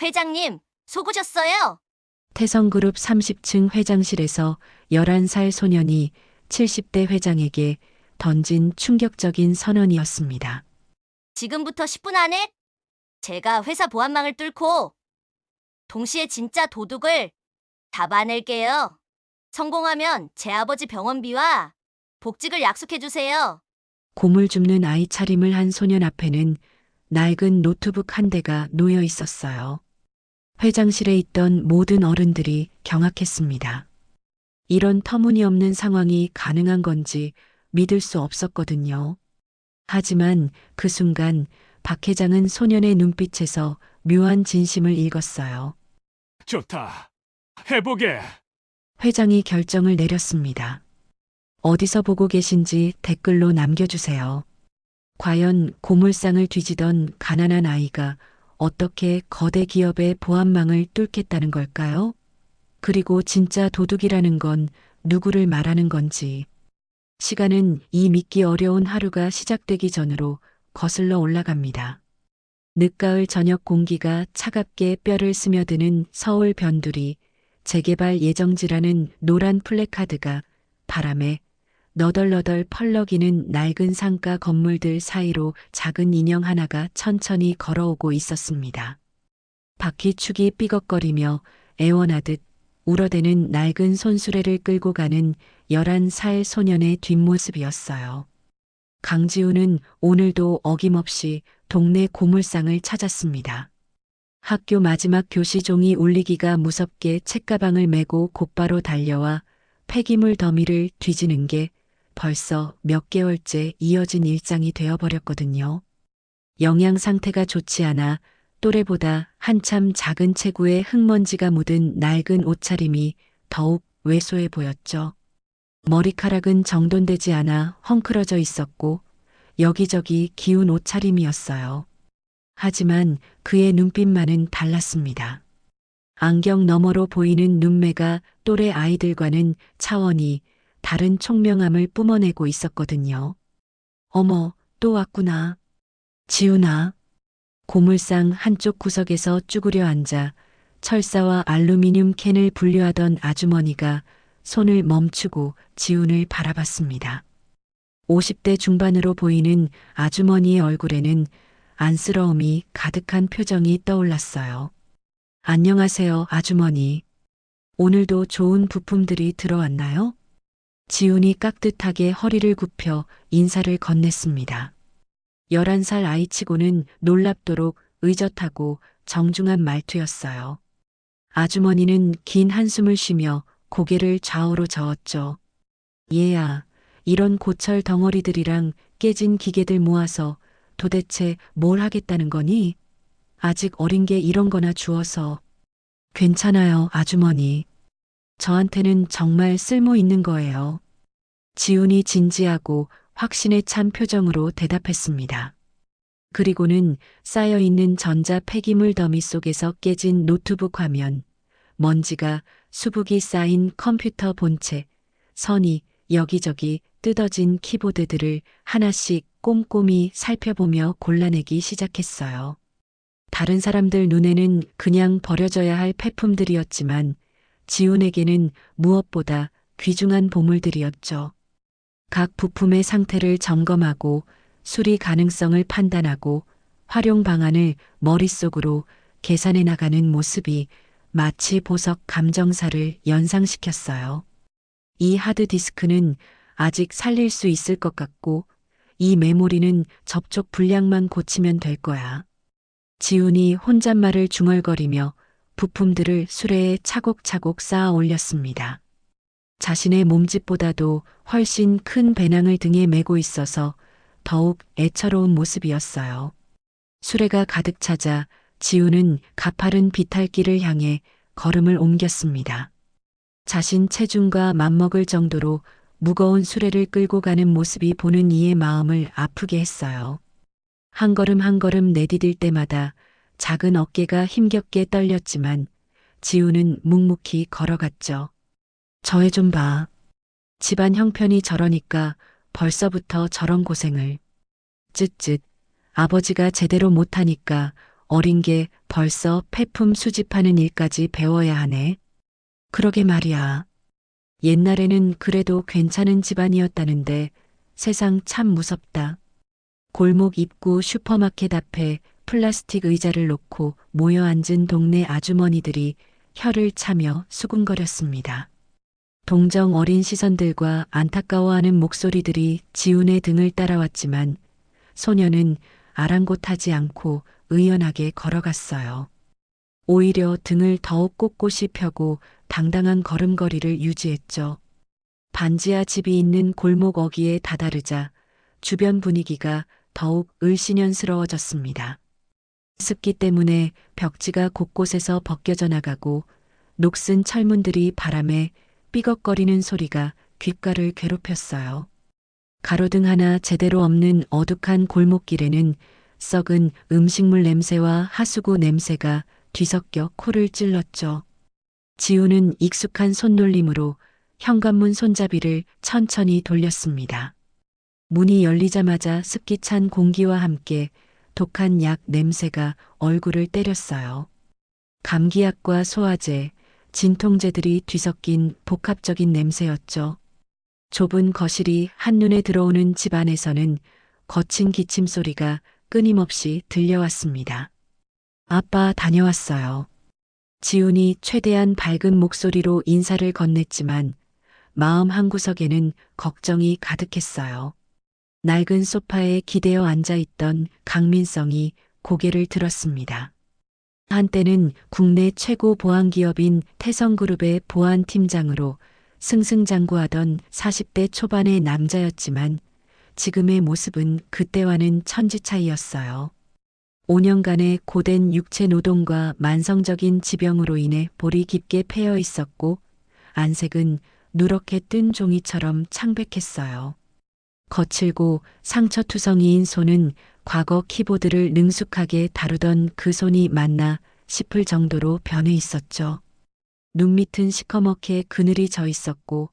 회장님, 속으셨어요? 태성그룹 30층 회장실에서 11살 소년이 70대 회장에게 던진 충격적인 선언이었습니다. 지금부터 10분 안에 제가 회사 보안망을 뚫고 동시에 진짜 도둑을 잡아낼게요. 성공하면 제 아버지 병원비와 복직을 약속해주세요. 곰을 줍는 아이 차림을 한 소년 앞에는 낡은 노트북 한 대가 놓여 있었어요. 회장실에 있던 모든 어른들이 경악했습니다. 이런 터무니없는 상황이 가능한 건지 믿을 수 없었거든요. 하지만 그 순간 박 회장은 소년의 눈빛에서 묘한 진심을 읽었어요. 좋다. 해보게. 회장이 결정을 내렸습니다. 어디서 보고 계신지 댓글로 남겨주세요. 과연 고물상을 뒤지던 가난한 아이가 어떻게 거대 기업의 보안망을 뚫겠다는 걸까요? 그리고 진짜 도둑이라는 건 누구를 말하는 건지. 시간은 이 믿기 어려운 하루가 시작되기 전으로 거슬러 올라갑니다. 늦가을 저녁 공기가 차갑게 뼈를 스며드는 서울 변두리, 재개발 예정지라는 노란 플래카드가 바람에 너덜너덜 펄럭이는 낡은 상가 건물들 사이로 작은 인형 하나가 천천히 걸어오고 있었습니다. 바퀴축이 삐걱거리며 애원하듯 울어대는 낡은 손수레를 끌고 가는 11살 소년의 뒷모습이었어요. 강지우는 오늘도 어김없이 동네 고물상을 찾았습니다. 학교 마지막 교시 종이 울리기가 무섭게 책가방을 메고 곧바로 달려와 폐기물 더미를 뒤지는 게 벌써 몇 개월째 이어진 일상이 되어버렸거든요. 영양 상태가 좋지 않아 또래보다 한참 작은 체구에 흙먼지가 묻은 낡은 옷차림이 더욱 왜소해 보였죠. 머리카락은 정돈되지 않아 헝클어져 있었고 여기저기 기운 옷차림이었어요. 하지만 그의 눈빛만은 달랐습니다. 안경 너머로 보이는 눈매가 또래 아이들과는 차원이 다른 총명함을 뿜어내고 있었거든요. 어머, 또 왔구나. 지훈아. 고물상 한쪽 구석에서 쭈그려 앉아 철사와 알루미늄 캔을 분류하던 아주머니가 손을 멈추고 지훈을 바라봤습니다. 50대 중반으로 보이는 아주머니의 얼굴에는 안쓰러움이 가득한 표정이 떠올랐어요. 안녕하세요, 아주머니. 오늘도 좋은 부품들이 들어왔나요? 지훈이 깍듯하게 허리를 굽혀 인사를 건넸습니다. 11살 아이치고는 놀랍도록 의젓하고 정중한 말투였어요. 아주머니는 긴 한숨을 쉬며 고개를 좌우로 저었죠. 얘야, 이런 고철 덩어리들이랑 깨진 기계들 모아서 도대체 뭘 하겠다는 거니? 아직 어린 게 이런 거나 주워서. 괜찮아요, 아주머니. 저한테는 정말 쓸모 있는 거예요. 지훈이 진지하고 확신에 찬 표정으로 대답했습니다. 그리고는 쌓여있는 전자 폐기물 더미 속에서 깨진 노트북 화면, 먼지가 수북이 쌓인 컴퓨터 본체, 선이 여기저기 뜯어진 키보드들을 하나씩 꼼꼼히 살펴보며 골라내기 시작했어요. 다른 사람들 눈에는 그냥 버려져야 할 폐품들이었지만 지훈에게는 무엇보다 귀중한 보물들이었죠. 각 부품의 상태를 점검하고 수리 가능성을 판단하고 활용 방안을 머릿속으로 계산해 나가는 모습이 마치 보석 감정사를 연상시켰어요. 이 하드디스크는 아직 살릴 수 있을 것 같고 이 메모리는 접촉 불량만 고치면 될 거야. 지훈이 혼잣말을 중얼거리며 부품들을 수레에 차곡차곡 쌓아 올렸습니다. 자신의 몸집보다도 훨씬 큰 배낭을 등에 메고 있어서 더욱 애처로운 모습이었어요. 수레가 가득 차자 지훈은 가파른 비탈길을 향해 걸음을 옮겼습니다. 자신 체중과 맞먹을 정도로 무거운 수레를 끌고 가는 모습이 보는 이의 마음을 아프게 했어요. 한 걸음 한 걸음 내디딜 때마다 작은 어깨가 힘겹게 떨렸지만 지훈은 묵묵히 걸어갔죠. 저 애 좀 봐. 집안 형편이 저러니까 벌써부터 저런 고생을. 쯧쯧. 아버지가 제대로 못하니까 어린 게 벌써 폐품 수집하는 일까지 배워야 하네. 그러게 말이야. 옛날에는 그래도 괜찮은 집안이었다는데 세상 참 무섭다. 골목 입구 슈퍼마켓 앞에 플라스틱 의자를 놓고 모여 앉은 동네 아주머니들이 혀를 차며 수군거렸습니다. 동정 어린 시선들과 안타까워하는 목소리들이 지훈의 등을 따라왔지만 소녀는 아랑곳하지 않고 의연하게 걸어갔어요. 오히려 등을 더욱 꼿꼿이 펴고 당당한 걸음걸이를 유지했죠. 반지하 집이 있는 골목 어귀에 다다르자 주변 분위기가 더욱 을씨년스러워졌습니다. 습기 때문에 벽지가 곳곳에서 벗겨져 나가고 녹슨 철문들이 바람에 삐걱거리는 소리가 귓가를 괴롭혔어요. 가로등 하나 제대로 없는 어둑한 골목길에는 썩은 음식물 냄새와 하수구 냄새가 뒤섞여 코를 찔렀죠. 지우는 익숙한 손놀림으로 현관문 손잡이를 천천히 돌렸습니다. 문이 열리자마자 습기 찬 공기와 함께 독한 약 냄새가 얼굴을 때렸어요. 감기약과 소화제, 진통제들이 뒤섞인 복합적인 냄새였죠. 좁은 거실이 한눈에 들어오는 집 안에서는 거친 기침 소리가 끊임없이 들려왔습니다. 아빠 다녀왔어요. 지훈이 최대한 밝은 목소리로 인사를 건넸지만 마음 한구석에는 걱정이 가득했어요. 낡은 소파에 기대어 앉아있던 강민성이 고개를 들었습니다. 한때는 국내 최고 보안기업인 태성그룹의 보안팀장으로 승승장구하던 40대 초반의 남자였지만 지금의 모습은 그때와는 천지 차이였어요. 5년간의 고된 육체 노동과 만성적인 지병으로 인해 볼이 깊게 패여 있었고 안색은 누렇게 뜬 종이처럼 창백했어요. 거칠고 상처투성이인 손은 과거 키보드를 능숙하게 다루던 그 손이 맞나 싶을 정도로 변해 있었죠. 눈 밑은 시커멓게 그늘이 져 있었고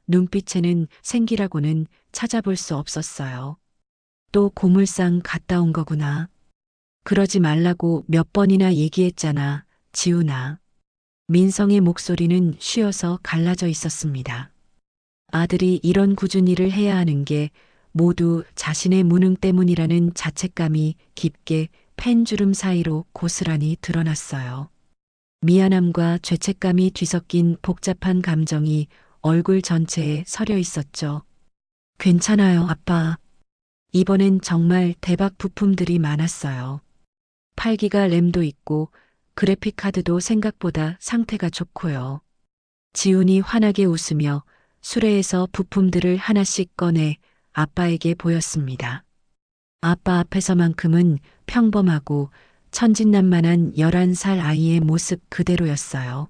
눈빛에는 생기라고는 찾아볼 수 없었어요. 또 고물상 갔다 온 거구나. 그러지 말라고 몇 번이나 얘기했잖아, 지훈아. 민성의 목소리는 쉬어서 갈라져 있었습니다. 아들이 이런 꾸준 일을 해야 하는 게 모두 자신의 무능 때문이라는 자책감이 깊게 펜주름 사이로 고스란히 드러났어요. 미안함과 죄책감이 뒤섞인 복잡한 감정이 얼굴 전체에 서려 있었죠. 괜찮아요, 아빠. 이번엔 정말 대박 부품들이 많았어요. 8기가 램도 있고 그래픽 카드도 생각보다 상태가 좋고요. 지훈이 환하게 웃으며 수레에서 부품들을 하나씩 꺼내 아빠에게 보였습니다. 아빠 앞에서만큼은 평범하고 천진난만한 11살 아이의 모습 그대로였어요.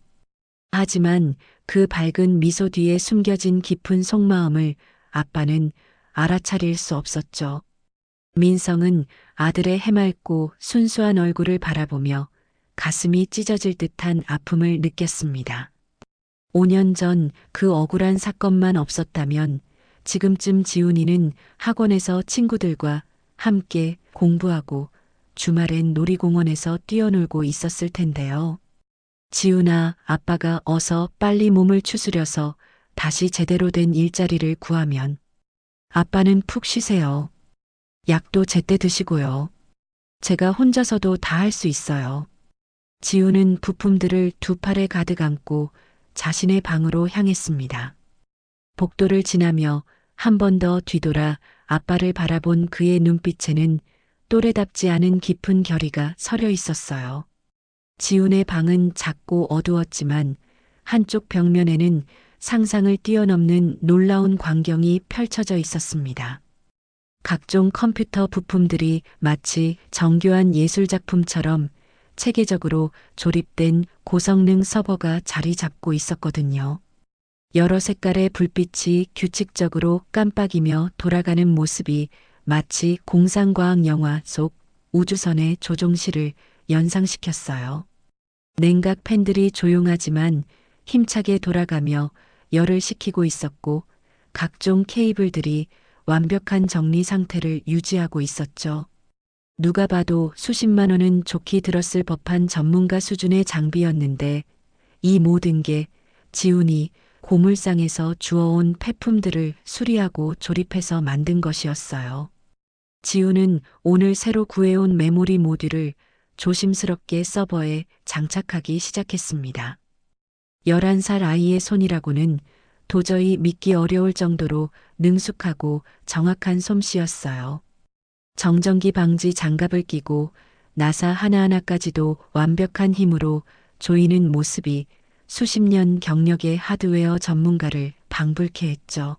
하지만 그 밝은 미소 뒤에 숨겨진 깊은 속마음을 아빠는 알아차릴 수 없었죠. 민성은 아들의 해맑고 순수한 얼굴을 바라보며 가슴이 찢어질 듯한 아픔을 느꼈습니다. 5년 전 그 억울한 사건만 없었다면 지금쯤 지훈이는 학원에서 친구들과 함께 공부하고 주말엔 놀이공원에서 뛰어놀고 있었을 텐데요. 지훈아, 아빠가 어서 빨리 몸을 추스려서 다시 제대로 된 일자리를 구하면. 아빠는 푹 쉬세요. 약도 제때 드시고요. 제가 혼자서도 다 할 수 있어요. 지훈은 부품들을 두 팔에 가득 안고 자신의 방으로 향했습니다. 복도를 지나며 한 번 더 뒤돌아 아빠를 바라본 그의 눈빛에는 또래답지 않은 깊은 결의가 서려 있었어요. 지훈의 방은 작고 어두웠지만 한쪽 벽면에는 상상을 뛰어넘는 놀라운 광경이 펼쳐져 있었습니다. 각종 컴퓨터 부품들이 마치 정교한 예술작품처럼 체계적으로 조립된 고성능 서버가 자리 잡고 있었거든요. 여러 색깔의 불빛이 규칙적으로 깜빡이며 돌아가는 모습이 마치 공상과학 영화 속 우주선의 조종실을 연상시켰어요. 냉각 팬들이 조용하지만 힘차게 돌아가며 열을 식히고 있었고 각종 케이블들이 완벽한 정리 상태를 유지하고 있었죠. 누가 봐도 수십만 원은 좋게 들었을 법한 전문가 수준의 장비였는데 이 모든 게 지훈이 고물상에서 주워온 폐품들을 수리하고 조립해서 만든 것이었어요. 지훈은 오늘 새로 구해온 메모리 모듈을 조심스럽게 서버에 장착하기 시작했습니다. 11살 아이의 손이라고는 도저히 믿기 어려울 정도로 능숙하고 정확한 솜씨였어요. 정전기 방지 장갑을 끼고 나사 하나하나까지도 완벽한 힘으로 조이는 모습이 수십 년 경력의 하드웨어 전문가를 방불케 했죠.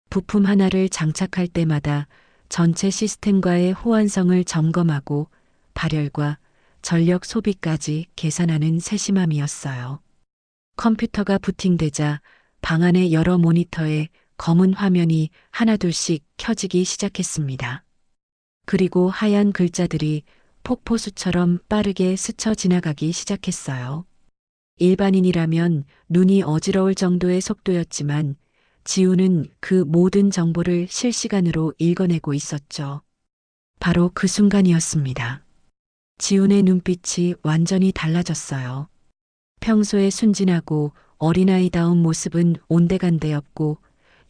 부품 하나를 장착할 때마다 전체 시스템과의 호환성을 점검하고 발열과 전력 소비까지 계산하는 세심함이었어요. 컴퓨터가 부팅되자 방 안의 여러 모니터에 검은 화면이 하나둘씩 켜지기 시작했습니다. 그리고 하얀 글자들이 폭포수처럼 빠르게 스쳐 지나가기 시작했어요. 일반인이라면 눈이 어지러울 정도의 속도였지만 지훈은 그 모든 정보를 실시간으로 읽어내고 있었죠. 바로 그 순간이었습니다. 지훈의 눈빛이 완전히 달라졌어요. 평소에 순진하고 어린아이다운 모습은 온데간데 없고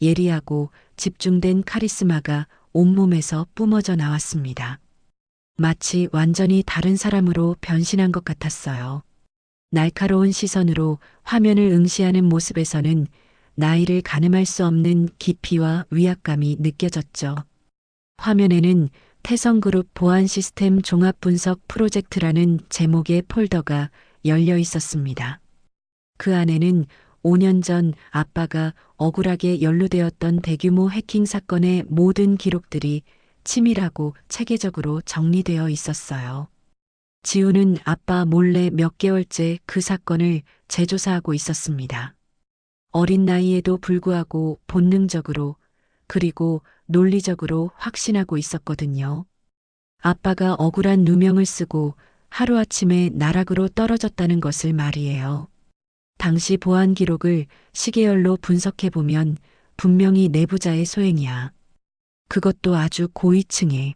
예리하고 집중된 카리스마가 온몸에서 뿜어져 나왔습니다. 마치 완전히 다른 사람으로 변신한 것 같았어요. 날카로운 시선으로 화면을 응시하는 모습에서는 나이를 가늠할 수 없는 깊이와 위압감이 느껴졌죠. 화면에는 태성그룹 보안 시스템 종합 분석 프로젝트라는 제목의 폴더가 열려 있었습니다. 그 안에는 5년 전 아빠가 억울하게 연루되었던 대규모 해킹 사건의 모든 기록들이 치밀하고 체계적으로 정리되어 있었어요. 지훈은 아빠 몰래 몇 개월째 그 사건을 재조사하고 있었습니다. 어린 나이에도 불구하고 본능적으로 그리고 논리적으로 확신하고 있었거든요. 아빠가 억울한 누명을 쓰고 하루아침에 나락으로 떨어졌다는 것을 말이에요. 당시 보안 기록을 시계열로 분석해보면 분명히 내부자의 소행이야. 그것도 아주 고위층에.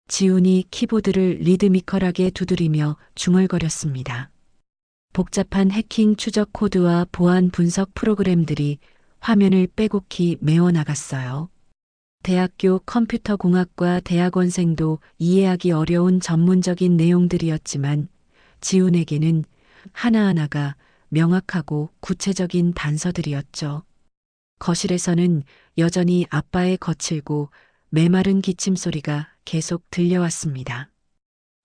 지훈이 키보드를 리드미컬하게 두드리며 중얼거렸습니다. 복잡한 해킹 추적 코드와 보안 분석 프로그램들이 화면을 빼곡히 메워나갔어요. 대학교 컴퓨터공학과 대학원생도 이해하기 어려운 전문적인 내용들이었지만 지훈에게는 하나하나가 명확하고 구체적인 단서들이었죠. 거실에서는 여전히 아빠의 거칠고 메마른 기침 소리가 계속 들려왔습니다.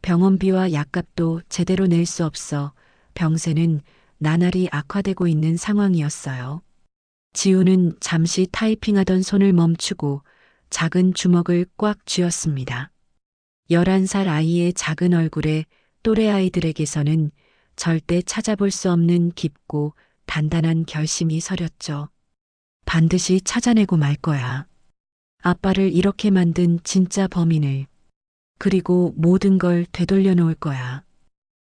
병원비와 약값도 제대로 낼 수 없어 병세는 나날이 악화되고 있는 상황이었어요. 지훈은 잠시 타이핑하던 손을 멈추고 작은 주먹을 꽉 쥐었습니다. 11살 아이의 작은 얼굴에 또래 아이들에게서는 절대 찾아볼 수 없는 깊고 단단한 결심이 서렸죠. 반드시 찾아내고 말 거야. 아빠를 이렇게 만든 진짜 범인을. 그리고 모든 걸 되돌려 놓을 거야.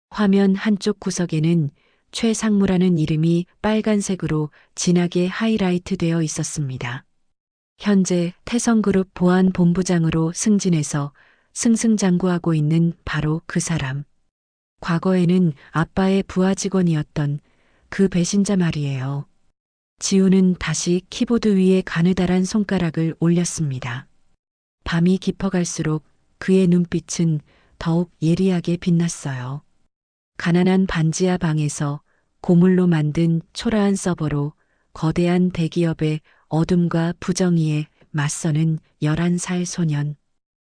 화면 한쪽 구석에는 최상무라는 이름이 빨간색으로 진하게 하이라이트 되어 있었습니다. 현재 태성그룹 보안본부장으로 승진해서 승승장구하고 있는 바로 그 사람. 과거에는 아빠의 부하 직원이었던 그 배신자 말이에요. 지훈은 다시 키보드 위에 가느다란 손가락을 올렸습니다. 밤이 깊어갈수록 그의 눈빛은 더욱 예리하게 빛났어요. 가난한 반지하 방에서 고물로 만든 초라한 서버로 거대한 대기업의 어둠과 부정의에 맞서는 11살 소년.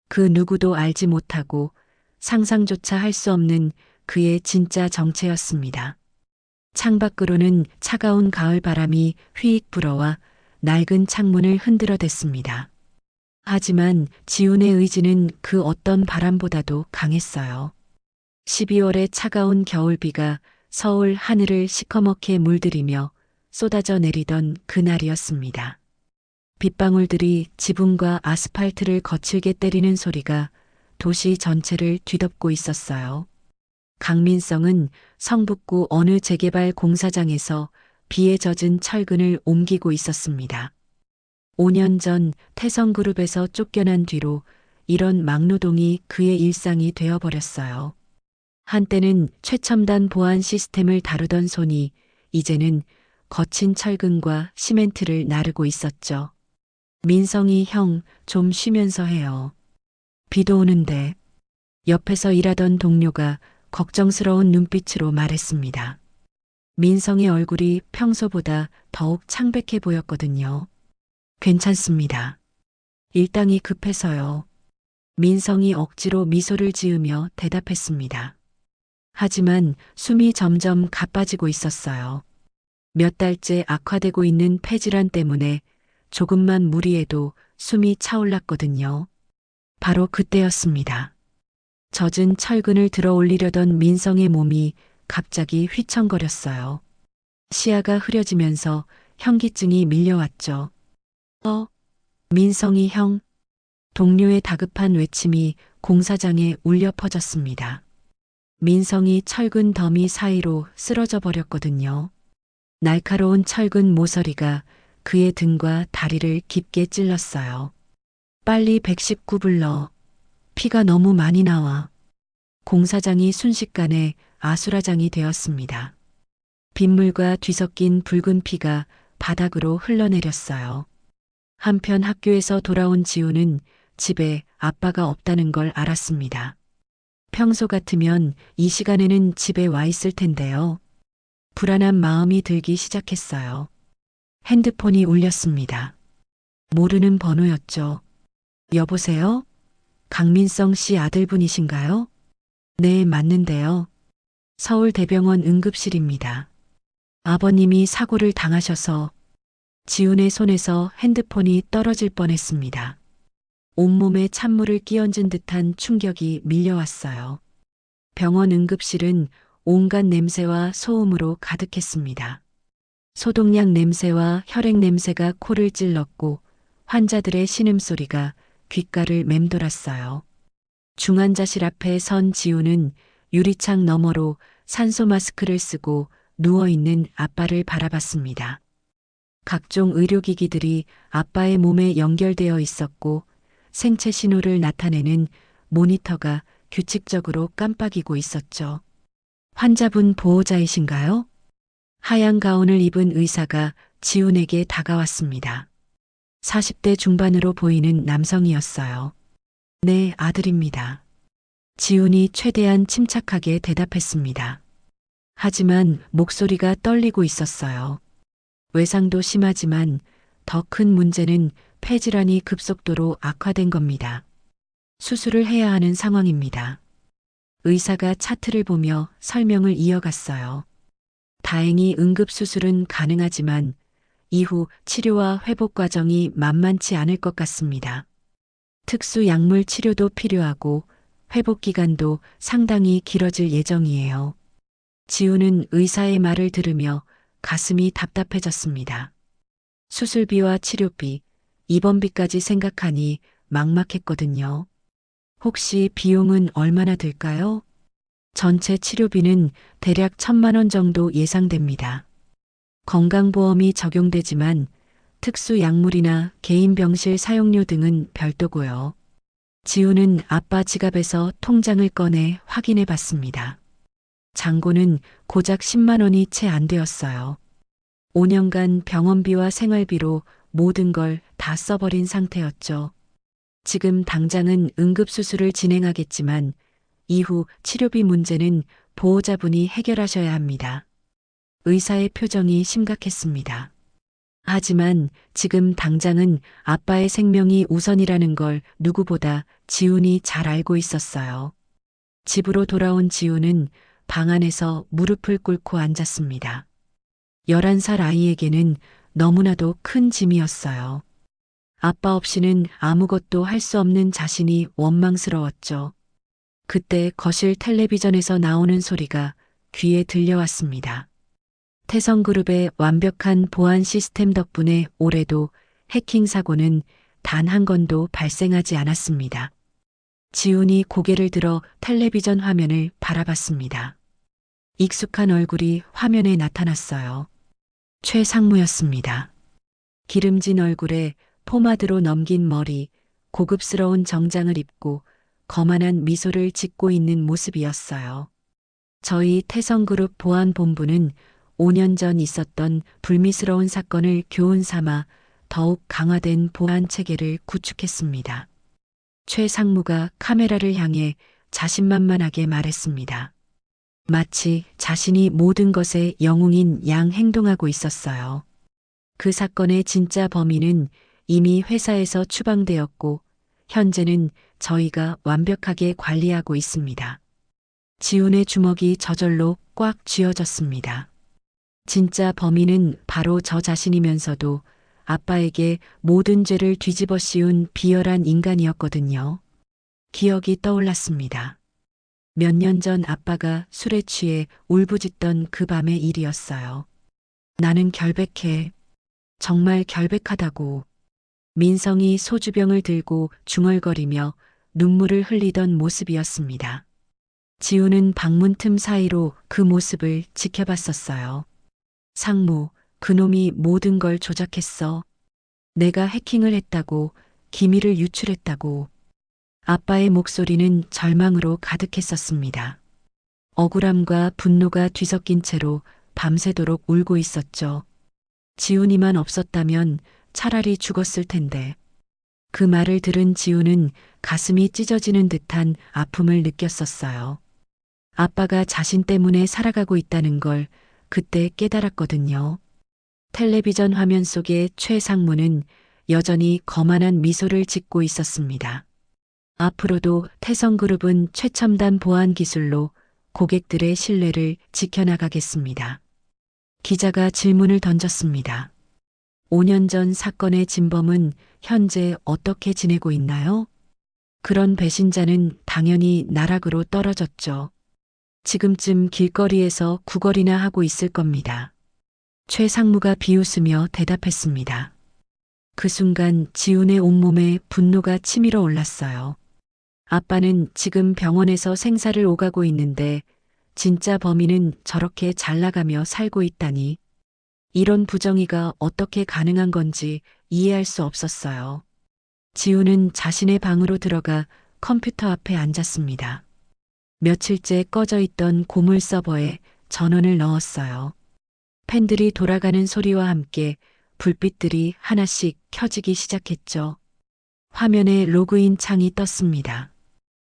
그 누구도 알지 못하고 상상조차 할 수 없는 그의 진짜 정체였습니다. 창밖으로는 차가운 가을 바람이 휘익 불어와 낡은 창문을 흔들어댔습니다. 하지만 지훈의 의지는 그 어떤 바람보다도 강했어요. 12월의 차가운 겨울비가 서울 하늘을 시커멓게 물들이며 쏟아져 내리던 그날이었습니다. 빗방울들이 지붕과 아스팔트를 거칠게 때리는 소리가 도시 전체를 뒤덮고 있었어요. 강민성은 성북구 어느 재개발 공사장에서 비에 젖은 철근을 옮기고 있었습니다. 5년 전 태성그룹에서 쫓겨난 뒤로 이런 막노동이 그의 일상이 되어버렸어요. 한때는 최첨단 보안 시스템을 다루던 손이 이제는 거친 철근과 시멘트를 나르고 있었죠. 민성이 형, 좀 쉬면서 해요. 비도 오는데. 옆에서 일하던 동료가 걱정스러운 눈빛으로 말했습니다. 민성의 얼굴이 평소보다 더욱 창백해 보였거든요. 괜찮습니다. 일당이 급해서요. 민성이 억지로 미소를 지으며 대답했습니다. 하지만 숨이 점점 가빠지고 있었어요. 몇 달째 악화되고 있는 폐질환 때문에 조금만 무리해도 숨이 차올랐거든요. 바로 그때였습니다. 젖은 철근을 들어 올리려던 민성의 몸이 갑자기 휘청거렸어요. 시야가 흐려지면서 현기증이 밀려왔죠. 민성이 형. 동료의 다급한 외침이 공사장에 울려 퍼졌습니다. 민성이 철근 더미 사이로 쓰러져 버렸거든요. 날카로운 철근 모서리가 그의 등과 다리를 깊게 찔렀어요. 빨리 119 불러. 피가 너무 많이 나와. 공사장이 순식간에 아수라장이 되었습니다. 빗물과 뒤섞인 붉은 피가 바닥으로 흘러내렸어요. 한편 학교에서 돌아온 지우는 집에 아빠가 없다는 걸 알았습니다. 평소 같으면 이 시간에는 집에 와 있을 텐데요. 불안한 마음이 들기 시작했어요. 핸드폰이 울렸습니다. 모르는 번호였죠. 여보세요? 강민성 씨 아들분이신가요? 네, 맞는데요. 서울대병원 응급실입니다. 아버님이 사고를 당하셔서. 지훈의 손에서 핸드폰이 떨어질 뻔했습니다. 온몸에 찬물을 끼얹은 듯한 충격이 밀려왔어요. 병원 응급실은 온갖 냄새와 소음으로 가득했습니다. 소독약 냄새와 혈액 냄새가 코를 찔렀고 환자들의 신음소리가 귓가를 맴돌았어요. 중환자실 앞에 선 지우는 유리창 너머로 산소 마스크를 쓰고 누워있는 아빠를 바라봤습니다. 각종 의료기기들이 아빠의 몸에 연결되어 있었고 생체 신호를 나타내는 모니터가 규칙적으로 깜빡이고 있었죠. 환자분 보호자이신가요? 하얀 가운을 입은 의사가 지훈에게 다가왔습니다. 40대 중반으로 보이는 남성이었어요. 네, 아들입니다. 지훈이 최대한 침착하게 대답했습니다. 하지만 목소리가 떨리고 있었어요. 외상도 심하지만 더 큰 문제는 폐질환이 급속도로 악화된 겁니다. 수술을 해야 하는 상황입니다. 의사가 차트를 보며 설명을 이어갔어요. 다행히 응급수술은 가능하지만 이후 치료와 회복 과정이 만만치 않을 것 같습니다. 특수 약물 치료도 필요하고 회복 기간도 상당히 길어질 예정이에요. 지우는 의사의 말을 들으며 가슴이 답답해졌습니다. 수술비와 치료비, 입원비까지 생각하니 막막했거든요. 혹시 비용은 얼마나 들까요? 전체 치료비는 대략 1,000만 원 정도 예상됩니다. 건강보험이 적용되지만 특수 약물이나 개인 병실 사용료 등은 별도고요. 지우는 아빠 지갑에서 통장을 꺼내 확인해 봤습니다. 잔고는 고작 10만 원이 채 안 되었어요. 5년간 병원비와 생활비로 모든 걸 다 써버린 상태였죠. 지금 당장은 응급수술을 진행하겠지만 이후 치료비 문제는 보호자분이 해결하셔야 합니다. 의사의 표정이 심각했습니다. 하지만 지금 당장은 아빠의 생명이 우선이라는 걸 누구보다 지훈이 잘 알고 있었어요. 집으로 돌아온 지훈은 방 안에서 무릎을 꿇고 앉았습니다. 11살 아이에게는 너무나도 큰 짐이었어요. 아빠 없이는 아무것도 할 수 없는 자신이 원망스러웠죠. 그때 거실 텔레비전에서 나오는 소리가 귀에 들려왔습니다. 태성그룹의 완벽한 보안 시스템 덕분에 올해도 해킹 사고는 단 한 건도 발생하지 않았습니다. 지훈이 고개를 들어 텔레비전 화면을 바라봤습니다. 익숙한 얼굴이 화면에 나타났어요. 최상무였습니다. 기름진 얼굴에 포마드로 넘긴 머리, 고급스러운 정장을 입고 거만한 미소를 짓고 있는 모습이었어요. 저희 태성그룹 보안본부는 5년 전 있었던 불미스러운 사건을 교훈 삼아 더욱 강화된 보안 체계를 구축했습니다. 최 상무가 카메라를 향해 자신만만하게 말했습니다. 마치 자신이 모든 것의 영웅인 양 행동하고 있었어요. 그 사건의 진짜 범인은 이미 회사에서 추방되었고 현재는 저희가 완벽하게 관리하고 있습니다. 지훈의 주먹이 저절로 꽉 쥐어졌습니다. 진짜 범인은 바로 저 자신이면서도 아빠에게 모든 죄를 뒤집어 씌운 비열한 인간이었거든요. 기억이 떠올랐습니다. 몇 년 전 아빠가 술에 취해 울부짖던 그 밤의 일이었어요. 나는 결백해. 정말 결백하다고. 민성이 소주병을 들고 중얼거리며 눈물을 흘리던 모습이었습니다. 지우는 방문 틈 사이로 그 모습을 지켜봤었어요. 상무, 그놈이 모든 걸 조작했어. 내가 해킹을 했다고, 기밀을 유출했다고. 아빠의 목소리는 절망으로 가득했었습니다. 억울함과 분노가 뒤섞인 채로 밤새도록 울고 있었죠. 지훈이만 없었다면 차라리 죽었을 텐데. 그 말을 들은 지훈은 가슴이 찢어지는 듯한 아픔을 느꼈었어요. 아빠가 자신 때문에 살아가고 있다는 걸 그때 깨달았거든요. 텔레비전 화면 속의 최 상무는 여전히 거만한 미소를 짓고 있었습니다. 앞으로도 태성그룹은 최첨단 보안 기술로 고객들의 신뢰를 지켜나가겠습니다. 기자가 질문을 던졌습니다. 5년 전 사건의 진범은 현재 어떻게 지내고 있나요? 그런 배신자는 당연히 나락으로 떨어졌죠. 지금쯤 길거리에서 구걸이나 하고 있을 겁니다. 최 상무가 비웃으며 대답했습니다. 그 순간 지훈의 온몸에 분노가 치밀어 올랐어요. 아빠는 지금 병원에서 생사를 오가고 있는데 진짜 범인은 저렇게 잘 나가며 살고 있다니. 이런 부정의가 어떻게 가능한 건지 이해할 수 없었어요. 지훈은 자신의 방으로 들어가 컴퓨터 앞에 앉았습니다. 며칠째 꺼져 있던 고물 서버에 전원을 넣었어요. 팬들이 돌아가는 소리와 함께 불빛들이 하나씩 켜지기 시작했죠. 화면에 로그인 창이 떴습니다.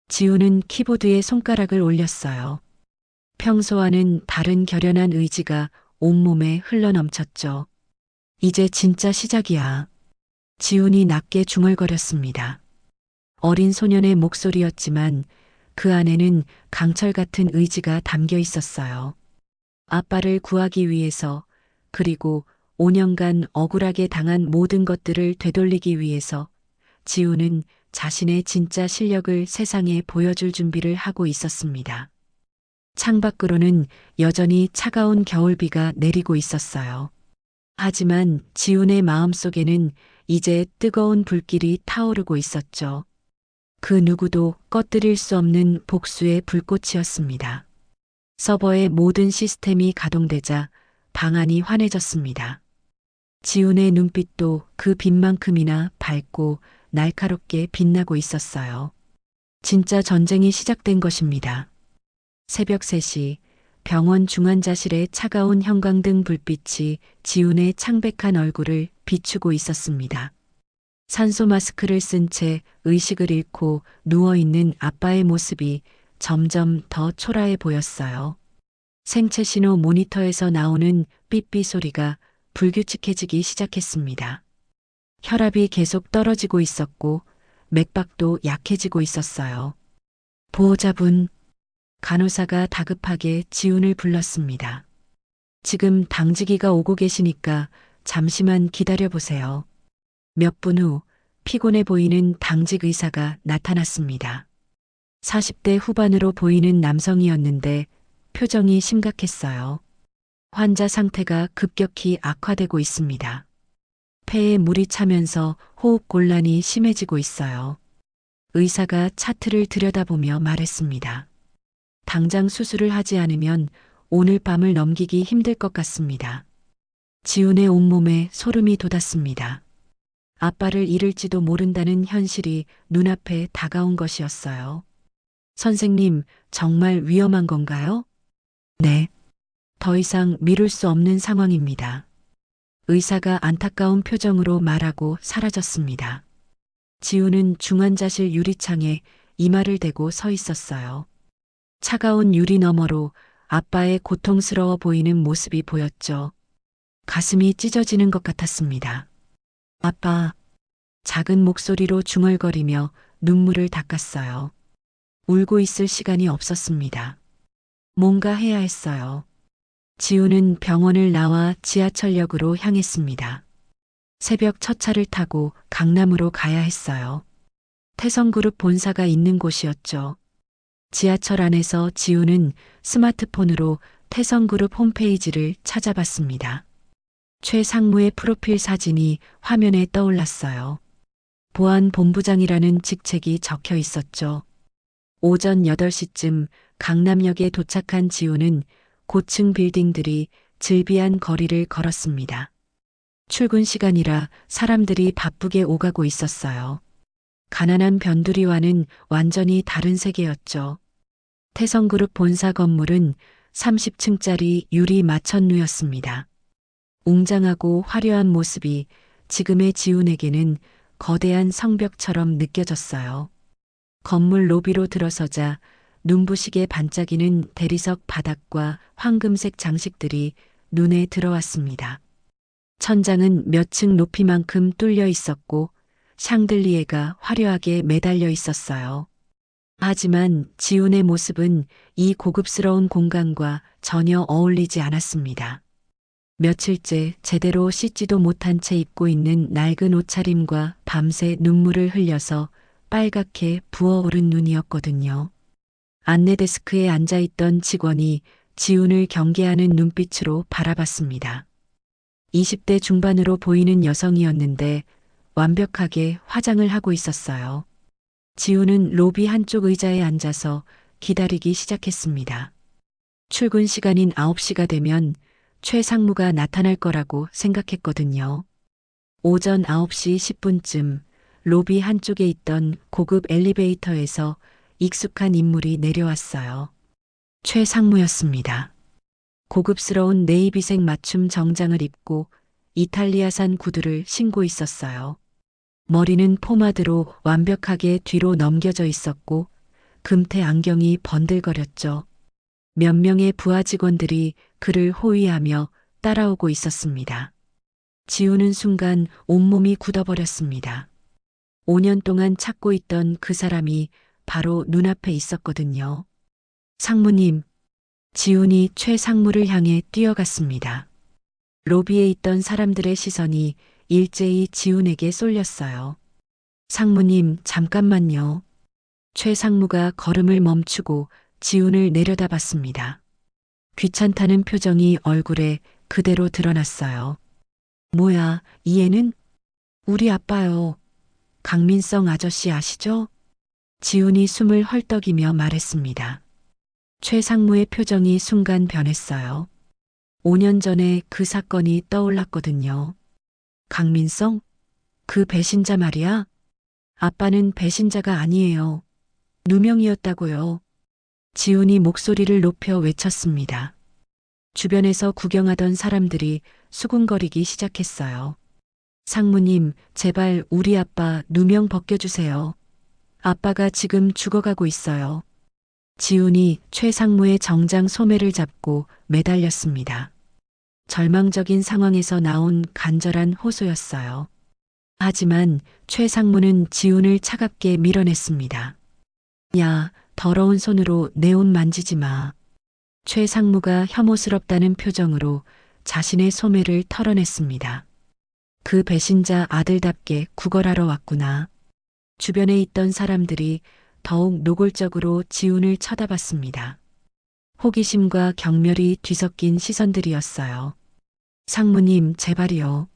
지훈은 키보드에 손가락을 올렸어요. 평소와는 다른 결연한 의지가 온몸에 흘러넘쳤죠. 이제 진짜 시작이야. 지훈이 낮게 중얼거렸습니다. 어린 소년의 목소리였지만 그 안에는 강철 같은 의지가 담겨 있었어요. 아빠를 구하기 위해서, 그리고 5년간 억울하게 당한 모든 것들을 되돌리기 위해서 지훈은 자신의 진짜 실력을 세상에 보여줄 준비를 하고 있었습니다. 창밖으로는 여전히 차가운 겨울비가 내리고 있었어요. 하지만 지훈의 마음속에는 이제 뜨거운 불길이 타오르고 있었죠. 그 누구도 꺼뜨릴 수 없는 복수의 불꽃이었습니다. 서버의 모든 시스템이 가동되자 방안이 환해졌습니다. 지훈의 눈빛도 그 빛만큼이나 밝고 날카롭게 빛나고 있었어요. 진짜 전쟁이 시작된 것입니다. 새벽 3시 병원 중환자실의 차가운 형광등 불빛이 지훈의 창백한 얼굴을 비추고 있었습니다. 산소 마스크를 쓴 채 의식을 잃고 누워있는 아빠의 모습이 점점 더 초라해 보였어요. 생체 신호 모니터에서 나오는 삐삐 소리가 불규칙해지기 시작했습니다. 혈압이 계속 떨어지고 있었고 맥박도 약해지고 있었어요. 보호자분, 간호사가 다급하게 지훈을 불렀습니다. 지금 당직이가 오고 계시니까 잠시만 기다려보세요. 몇 분 후 피곤해 보이는 당직 의사가 나타났습니다. 40대 후반으로 보이는 남성이었는데 표정이 심각했어요. 환자 상태가 급격히 악화되고 있습니다. 폐에 물이 차면서 호흡 곤란이 심해지고 있어요. 의사가 차트를 들여다보며 말했습니다. 당장 수술을 하지 않으면 오늘 밤을 넘기기 힘들 것 같습니다. 지훈의 온몸에 소름이 돋았습니다. 아빠를 잃을지도 모른다는 현실이 눈앞에 다가온 것이었어요. 선생님, 정말 위험한 건가요? 네. 더 이상 미룰 수 없는 상황입니다. 의사가 안타까운 표정으로 말하고 사라졌습니다. 지우는 중환자실 유리창에 이마를 대고 서 있었어요. 차가운 유리 너머로 아빠의 고통스러워 보이는 모습이 보였죠. 가슴이 찢어지는 것 같았습니다. 아빠, 작은 목소리로 중얼거리며 눈물을 닦았어요. 울고 있을 시간이 없었습니다. 뭔가 해야 했어요. 지우는 병원을 나와 지하철역으로 향했습니다. 새벽 첫 차를 타고 강남으로 가야 했어요. 태성그룹 본사가 있는 곳이었죠. 지하철 안에서 지우는 스마트폰으로 태성그룹 홈페이지를 찾아봤습니다. 최상무의 프로필 사진이 화면에 떠올랐어요. 보안본부장이라는 직책이 적혀 있었죠. 오전 8시쯤 강남역에 도착한 지우는 고층 빌딩들이 즐비한 거리를 걸었습니다. 출근 시간이라 사람들이 바쁘게 오가고 있었어요. 가난한 변두리와는 완전히 다른 세계였죠. 태성그룹 본사 건물은 30층짜리 유리 마천루였습니다. 웅장하고 화려한 모습이 지금의 지훈에게는 거대한 성벽처럼 느껴졌어요. 건물 로비로 들어서자 눈부시게 반짝이는 대리석 바닥과 황금색 장식들이 눈에 들어왔습니다. 천장은 몇 층 높이만큼 뚫려 있었고 샹들리에가 화려하게 매달려 있었어요. 하지만 지훈의 모습은 이 고급스러운 공간과 전혀 어울리지 않았습니다. 며칠째 제대로 씻지도 못한 채 입고 있는 낡은 옷차림과 밤새 눈물을 흘려서 빨갛게 부어오른 눈이었거든요. 안내 데스크에 앉아있던 직원이 지훈을 경계하는 눈빛으로 바라봤습니다. 20대 중반으로 보이는 여성이었는데 완벽하게 화장을 하고 있었어요. 지훈은 로비 한쪽 의자에 앉아서 기다리기 시작했습니다. 출근 시간인 9시가 되면 최상무가 나타날 거라고 생각했거든요. 오전 9시 10분쯤 로비 한쪽에 있던 고급 엘리베이터에서 익숙한 인물이 내려왔어요. 최상무였습니다. 고급스러운 네이비색 맞춤 정장을 입고 이탈리아산 구두를 신고 있었어요. 머리는 포마드로 완벽하게 뒤로 넘겨져 있었고 금태 안경이 번들거렸죠. 몇 명의 부하 직원들이 그를 호위하며 따라오고 있었습니다. 지우는 순간 온몸이 굳어버렸습니다. 5년 동안 찾고 있던 그 사람이 바로 눈앞에 있었거든요. 상무님, 지훈이 최상무를 향해 뛰어갔습니다. 로비에 있던 사람들의 시선이 일제히 지훈에게 쏠렸어요. 상무님, 잠깐만요. 최상무가 걸음을 멈추고 지훈을 내려다봤습니다. 귀찮다는 표정이 얼굴에 그대로 드러났어요. 뭐야, 이 애는? 우리 아빠요. 강민성 아저씨 아시죠? 지훈이 숨을 헐떡이며 말했습니다. 최상무의 표정이 순간 변했어요. 5년 전에 그 사건이 떠올랐거든요. 강민성? 그 배신자 말이야? 아빠는 배신자가 아니에요. 누명이었다고요. 지훈이 목소리를 높여 외쳤습니다. 주변에서 구경하던 사람들이 수군거리기 시작했어요. 상무님, 제발 우리 아빠 누명 벗겨주세요. 아빠가 지금 죽어가고 있어요. 지훈이 최상무의 정장 소매를 잡고 매달렸습니다. 절망적인 상황에서 나온 간절한 호소였어요. 하지만 최상무는 지훈을 차갑게 밀어냈습니다. 야, 더러운 손으로 내 옷 만지지 마. 최상무가 혐오스럽다는 표정으로 자신의 소매를 털어냈습니다. 그 배신자 아들답게 구걸하러 왔구나. 주변에 있던 사람들이 더욱 노골적으로 지훈을 쳐다봤습니다. 호기심과 경멸이 뒤섞인 시선들이었어요. 상무님, 제발이요.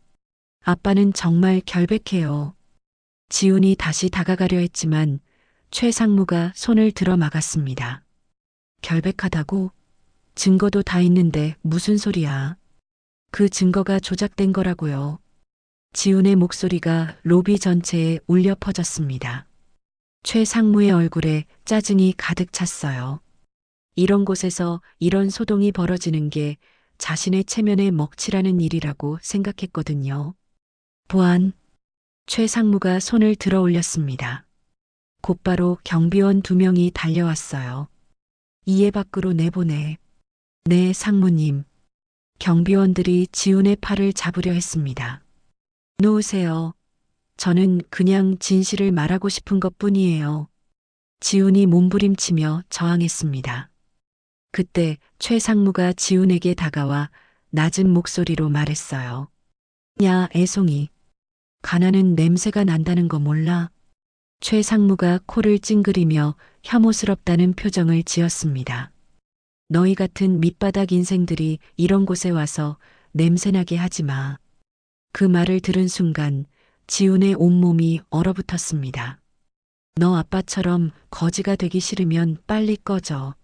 아빠는 정말 결백해요. 지훈이 다시 다가가려 했지만 최상무가 손을 들어 막았습니다. 결백하다고? 증거도 다 있는데 무슨 소리야. 그 증거가 조작된 거라고요. 지훈의 목소리가 로비 전체에 울려 퍼졌습니다. 최상무의 얼굴에 짜증이 가득 찼어요. 이런 곳에서 이런 소동이 벌어지는 게 자신의 체면에 먹칠하는 일이라고 생각했거든요. 보안, 최상무가 손을 들어 올렸습니다. 곧바로 경비원 2명이 달려왔어요. 이해 밖으로 내보내. 네, 상무님. 경비원들이 지훈의 팔을 잡으려 했습니다. 놓으세요. 저는 그냥 진실을 말하고 싶은 것 뿐이에요. 지훈이 몸부림치며 저항했습니다. 그때 최상무가 지훈에게 다가와 낮은 목소리로 말했어요. 야, 애송이. 가나는 냄새가 난다는 거 몰라? 최상무가 코를 찡그리며 혐오스럽다는 표정을 지었습니다. 너희 같은 밑바닥 인생들이 이런 곳에 와서 냄새나게 하지 마. 그 말을 들은 순간 지훈의 온몸이 얼어붙었습니다. 너 아빠처럼 거지가 되기 싫으면 빨리 꺼져.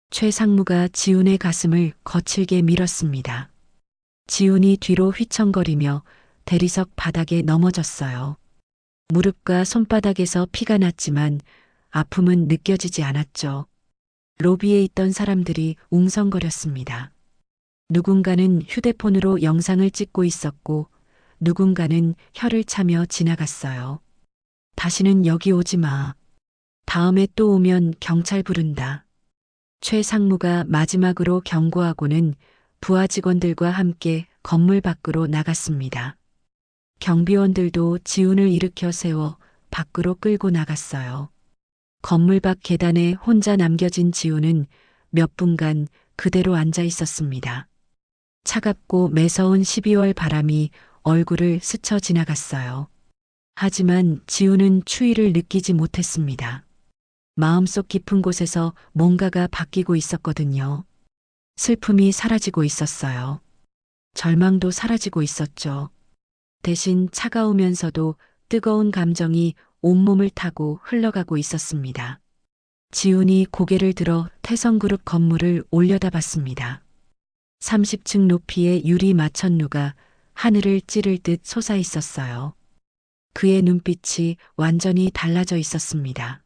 최상무가 지훈의 가슴을 거칠게 밀었습니다. 지훈이 뒤로 휘청거리며 대리석 바닥에 넘어졌어요. 무릎과 손바닥에서 피가 났지만 아픔은 느껴지지 않았죠. 로비에 있던 사람들이 웅성거렸습니다. 누군가는 휴대폰으로 영상을 찍고 있었고 누군가는 혀를 차며 지나갔어요. 다시는 여기 오지 마. 다음에 또 오면 경찰 부른다. 최상무가 마지막으로 경고하고는 부하 직원들과 함께 건물 밖으로 나갔습니다. 경비원들도 지훈을 일으켜 세워 밖으로 끌고 나갔어요. 건물 밖 계단에 혼자 남겨진 지훈은 몇 분간 그대로 앉아 있었습니다. 차갑고 매서운 12월 바람이 얼굴을 스쳐 지나갔어요. 하지만 지훈은 추위를 느끼지 못했습니다. 마음속 깊은 곳에서 뭔가가 바뀌고 있었거든요. 슬픔이 사라지고 있었어요. 절망도 사라지고 있었죠. 대신 차가우면서도 뜨거운 감정이 온몸을 타고 흘러가고 있었습니다. 지훈이 고개를 들어 태성그룹 건물을 올려다봤습니다. 30층 높이의 유리 마천루가 하늘을 찌를 듯 솟아 있었어요. 그의 눈빛이 완전히 달라져 있었습니다.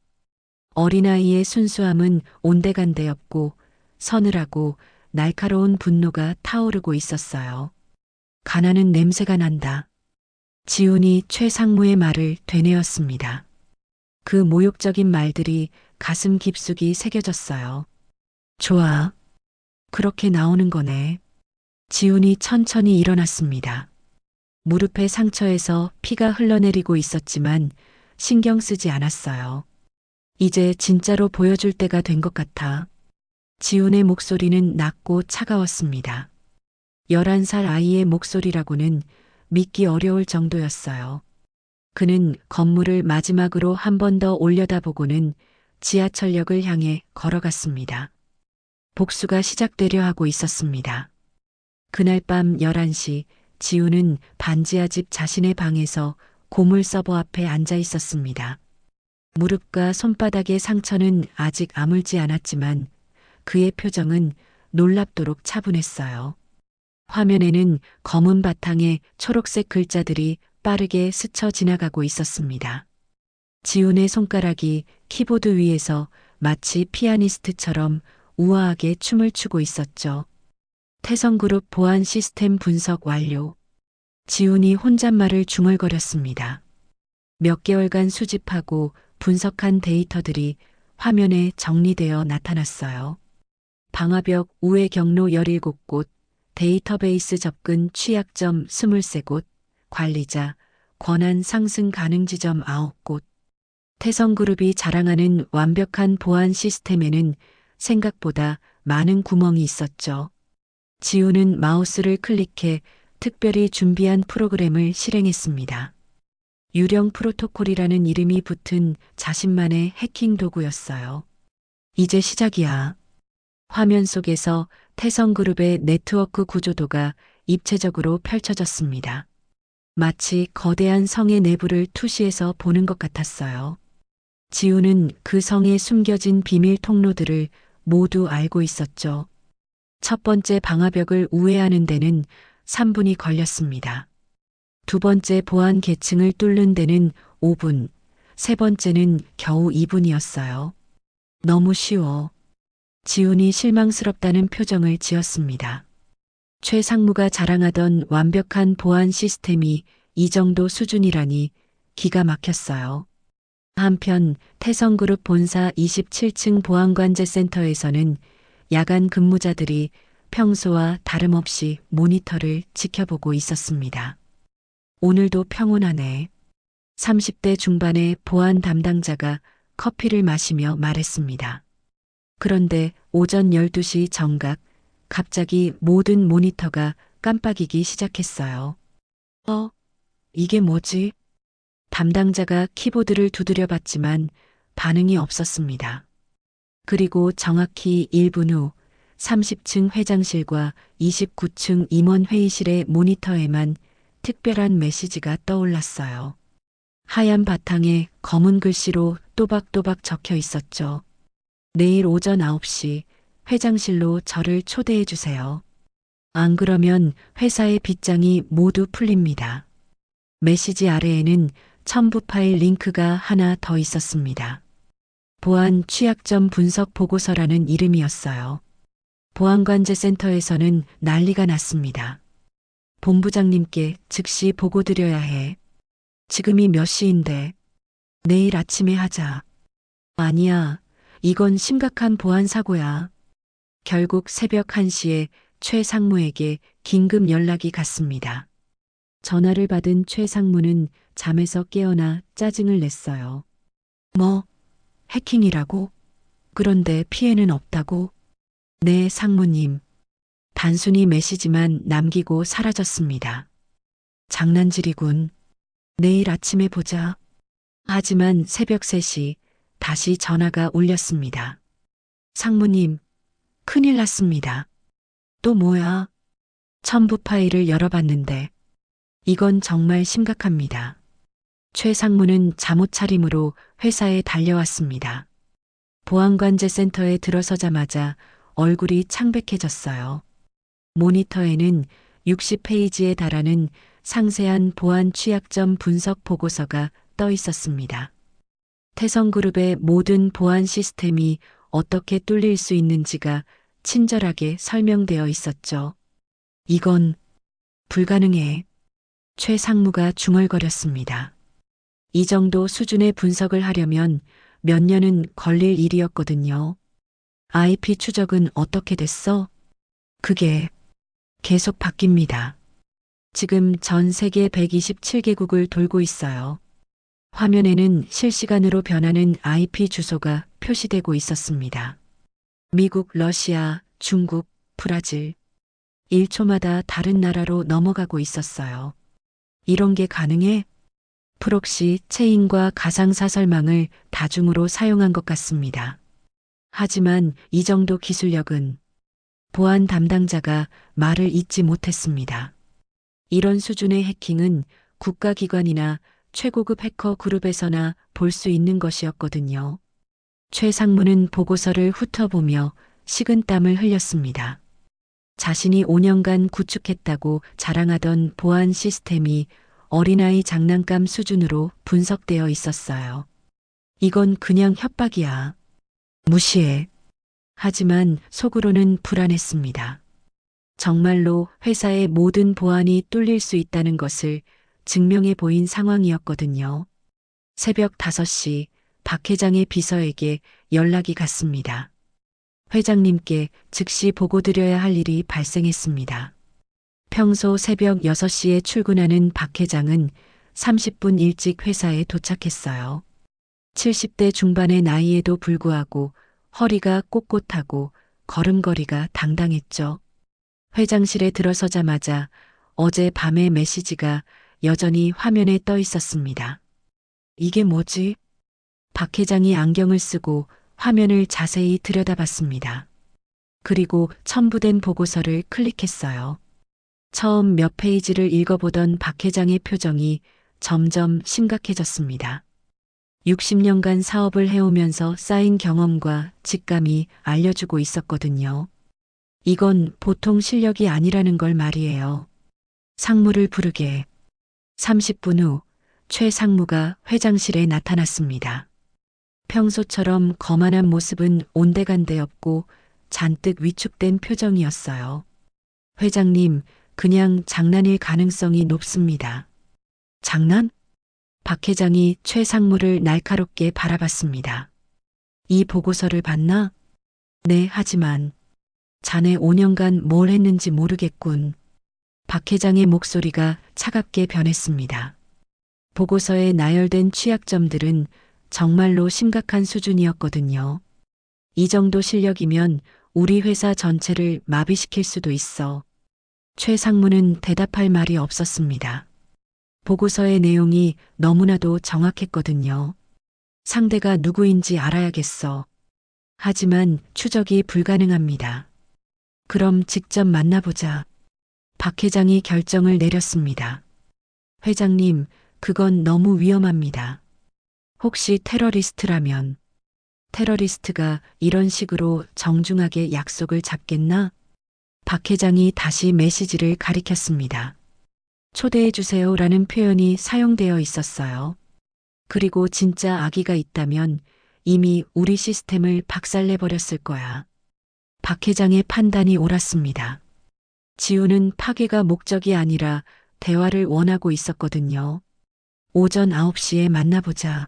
어린아이의 순수함은 온데간데없고 서늘하고 날카로운 분노가 타오르고 있었어요. 가나는 냄새가 난다. 지훈이 최상무의 말을 되뇌었습니다. 그 모욕적인 말들이 가슴 깊숙이 새겨졌어요. 좋아. 그렇게 나오는 거네. 지훈이 천천히 일어났습니다. 무릎의 상처에서 피가 흘러내리고 있었지만 신경 쓰지 않았어요. 이제 진짜로 보여줄 때가 된 것 같아. 지훈의 목소리는 낮고 차가웠습니다. 11살 아이의 목소리라고는 믿기 어려울 정도였어요. 그는 건물을 마지막으로 한 번 더 올려다보고는 지하철역을 향해 걸어갔습니다. 복수가 시작되려 하고 있었습니다. 그날 밤 11시 지훈은 반지하 집 자신의 방에서 고물 서버 앞에 앉아 있었습니다. 무릎과 손바닥의 상처는 아직 아물지 않았지만 그의 표정은 놀랍도록 차분했어요. 화면에는 검은 바탕에 초록색 글자들이 빠르게 스쳐 지나가고 있었습니다. 지훈의 손가락이 키보드 위에서 마치 피아니스트처럼 우아하게 춤을 추고 있었죠. 태성그룹 보안 시스템 분석 완료. 지훈이 혼잣말을 중얼거렸습니다. 몇 개월간 수집하고 분석한 데이터들이 화면에 정리되어 나타났어요. 방화벽 우회 경로 17곳, 데이터베이스 접근 취약점 23곳, 관리자, 권한 상승 가능 지점 9곳. 태성그룹이 자랑하는 완벽한 보안 시스템에는 생각보다 많은 구멍이 있었죠. 지훈은 마우스를 클릭해 특별히 준비한 프로그램을 실행했습니다. 유령 프로토콜이라는 이름이 붙은 자신만의 해킹 도구였어요. 이제 시작이야. 화면 속에서 태성그룹의 네트워크 구조도가 입체적으로 펼쳐졌습니다. 마치 거대한 성의 내부를 투시해서 보는 것 같았어요. 지훈은 그 성에 숨겨진 비밀 통로들을 모두 알고 있었죠. 첫 번째 방화벽을 우회하는 데는 3분이 걸렸습니다. 두 번째 보안 계층을 뚫는 데는 5분, 세 번째는 겨우 2분이었어요. 너무 쉬워. 지훈이 실망스럽다는 표정을 지었습니다. 최 상무가 자랑하던 완벽한 보안 시스템이 이 정도 수준이라니 기가 막혔어요. 한편 태성그룹 본사 27층 보안관제센터에서는 야간 근무자들이 평소와 다름없이 모니터를 지켜보고 있었습니다. 오늘도 평온하네. 30대 중반의 보안 담당자가 커피를 마시며 말했습니다. 그런데 오전 12시 정각, 갑자기 모든 모니터가 깜빡이기 시작했어요. 이게 뭐지? 담당자가 키보드를 두드려 봤지만 반응이 없었습니다. 그리고 정확히 1분 후 30층 회장실과 29층 임원 회의실의 모니터에만 특별한 메시지가 떠올랐어요. 하얀 바탕에 검은 글씨로 또박또박 적혀 있었죠. 내일 오전 9시 회장실로 저를 초대해 주세요. 안 그러면 회사의 빗장이 모두 풀립니다. 메시지 아래에는 첨부 파일 링크가 하나 더 있었습니다. 보안 취약점 분석 보고서라는 이름이었어요. 보안관제센터에서는 난리가 났습니다. 본부장님께 즉시 보고 드려야 해. 지금이 몇 시인데? 내일 아침에 하자. 아니야. 이건 심각한 보안 사고야. 결국 새벽 1시에 최 상무에게 긴급 연락이 갔습니다. 전화를 받은 최 상무는 잠에서 깨어나 짜증을 냈어요. 해킹이라고? 그런데 피해는 없다고? 네, 상무님. 단순히 메시지만 남기고 사라졌습니다. 장난질이군. 내일 아침에 보자. 하지만 새벽 3시 다시 전화가 울렸습니다. 상무님, 큰일 났습니다. 또 뭐야? 첨부 파일을 열어봤는데 이건 정말 심각합니다. 최 상무는 잠옷 차림으로 회사에 달려왔습니다. 보안관제센터에 들어서자마자 얼굴이 창백해졌어요. 모니터에는 60페이지에 달하는 상세한 보안 취약점 분석 보고서가 떠 있었습니다. 태성그룹의 모든 보안 시스템이 어떻게 뚫릴 수 있는지가 친절하게 설명되어 있었죠. 이건 불가능해. 최 상무가 중얼거렸습니다. 이 정도 수준의 분석을 하려면 몇 년은 걸릴 일이었거든요. IP 추적은 어떻게 됐어? 그게 계속 바뀝니다. 지금 전 세계 127개국을 돌고 있어요. 화면에는 실시간으로 변하는 IP 주소가 표시되고 있었습니다. 미국, 러시아, 중국, 브라질. 1초마다 다른 나라로 넘어가고 있었어요. 이런 게 가능해? 프록시 체인과 가상사설망을 다중으로 사용한 것 같습니다. 하지만 이 정도 기술력은 보안 담당자가 말을 잇지 못했습니다. 이런 수준의 해킹은 국가기관이나 최고급 해커 그룹에서나 볼 수 있는 것이었거든요. 최 상무는 보고서를 훑어보며 식은땀을 흘렸습니다. 자신이 5년간 구축했다고 자랑하던 보안 시스템이 어린아이 장난감 수준으로 분석되어 있었어요. 이건 그냥 협박이야. 무시해. 하지만 속으로는 불안했습니다. 정말로 회사의 모든 보안이 뚫릴 수 있다는 것을 증명해 보인 상황이었거든요. 새벽 5시 박 회장의 비서에게 연락이 갔습니다. 회장님께 즉시 보고 드려야 할 일이 발생했습니다. 평소 새벽 6시에 출근하는 박 회장은 30분 일찍 회사에 도착했어요. 70대 중반의 나이에도 불구하고 허리가 꼿꼿하고 걸음걸이가 당당했죠. 회장실에 들어서자마자 어제 밤의 메시지가 여전히 화면에 떠 있었습니다. 이게 뭐지? 박 회장이 안경을 쓰고 화면을 자세히 들여다봤습니다. 그리고 첨부된 보고서를 클릭했어요. 처음 몇 페이지를 읽어보던 박 회장의 표정이 점점 심각해졌습니다. 60년간 사업을 해오면서 쌓인 경험과 직감이 알려주고 있었거든요. 이건 보통 실력이 아니라는 걸 말이에요. 상무를 부르게. 30분 후 최 상무가 회장실에 나타났습니다. 평소처럼 거만한 모습은 온데간데 없고 잔뜩 위축된 표정이었어요. 회장님, 그냥 장난일 가능성이 높습니다. 장난? 박 회장이 최 상무를 날카롭게 바라봤습니다. 이 보고서를 봤나? 네, 하지만 자네 5년간 뭘 했는지 모르겠군. 박 회장의 목소리가 차갑게 변했습니다. 보고서에 나열된 취약점들은 정말로 심각한 수준이었거든요. 이 정도 실력이면 우리 회사 전체를 마비시킬 수도 있어. 최 상무는 대답할 말이 없었습니다. 보고서의 내용이 너무나도 정확했거든요. 상대가 누구인지 알아야겠어. 하지만 추적이 불가능합니다. 그럼 직접 만나보자. 박 회장이 결정을 내렸습니다. 회장님, 그건 너무 위험합니다. 혹시 테러리스트라면 테러리스트가 이런 식으로 정중하게 약속을 잡겠나? 박 회장이 다시 메시지를 가리켰습니다. 초대해 주세요라는 표현이 사용되어 있었어요. 그리고 진짜 악의가 있다면 이미 우리 시스템을 박살내버렸을 거야. 박 회장의 판단이 옳았습니다. 지우는 파괴가 목적이 아니라 대화를 원하고 있었거든요. 오전 9시에 만나보자.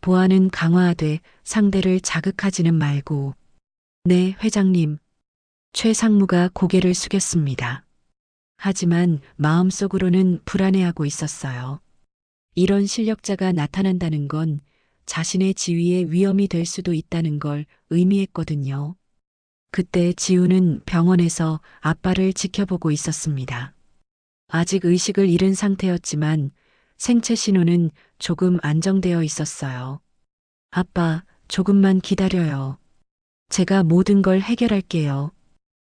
보안은 강화하되 상대를 자극하지는 말고. 네, 회장님. 최 상무가 고개를 숙였습니다. 하지만 마음속으로는 불안해하고 있었어요. 이런 실력자가 나타난다는 건 자신의 지위에 위험이 될 수도 있다는 걸 의미했거든요. 그때 지우는 병원에서 아빠를 지켜보고 있었습니다. 아직 의식을 잃은 상태였지만 생체 신호는 조금 안정되어 있었어요. 아빠, 조금만 기다려요. 제가 모든 걸 해결할게요.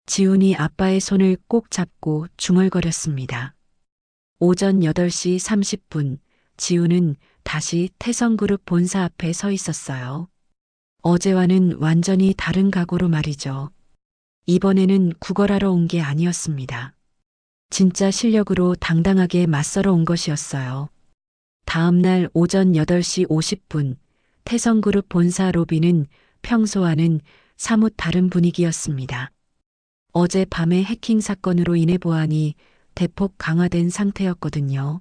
지훈이 아빠의 손을 꼭 잡고 중얼거렸습니다. 오전 8시 30분, 지훈은 다시 태성그룹 본사 앞에 서 있었어요. 어제와는 완전히 다른 각오로 말이죠. 이번에는 구걸하러 온 게 아니었습니다. 진짜 실력으로 당당하게 맞서러 온 것이었어요. 다음 날 오전 8시 50분, 태성그룹 본사 로비는 평소와는 사뭇 다른 분위기였습니다. 어제 밤의 해킹 사건으로 인해 보안이 대폭 강화된 상태였거든요.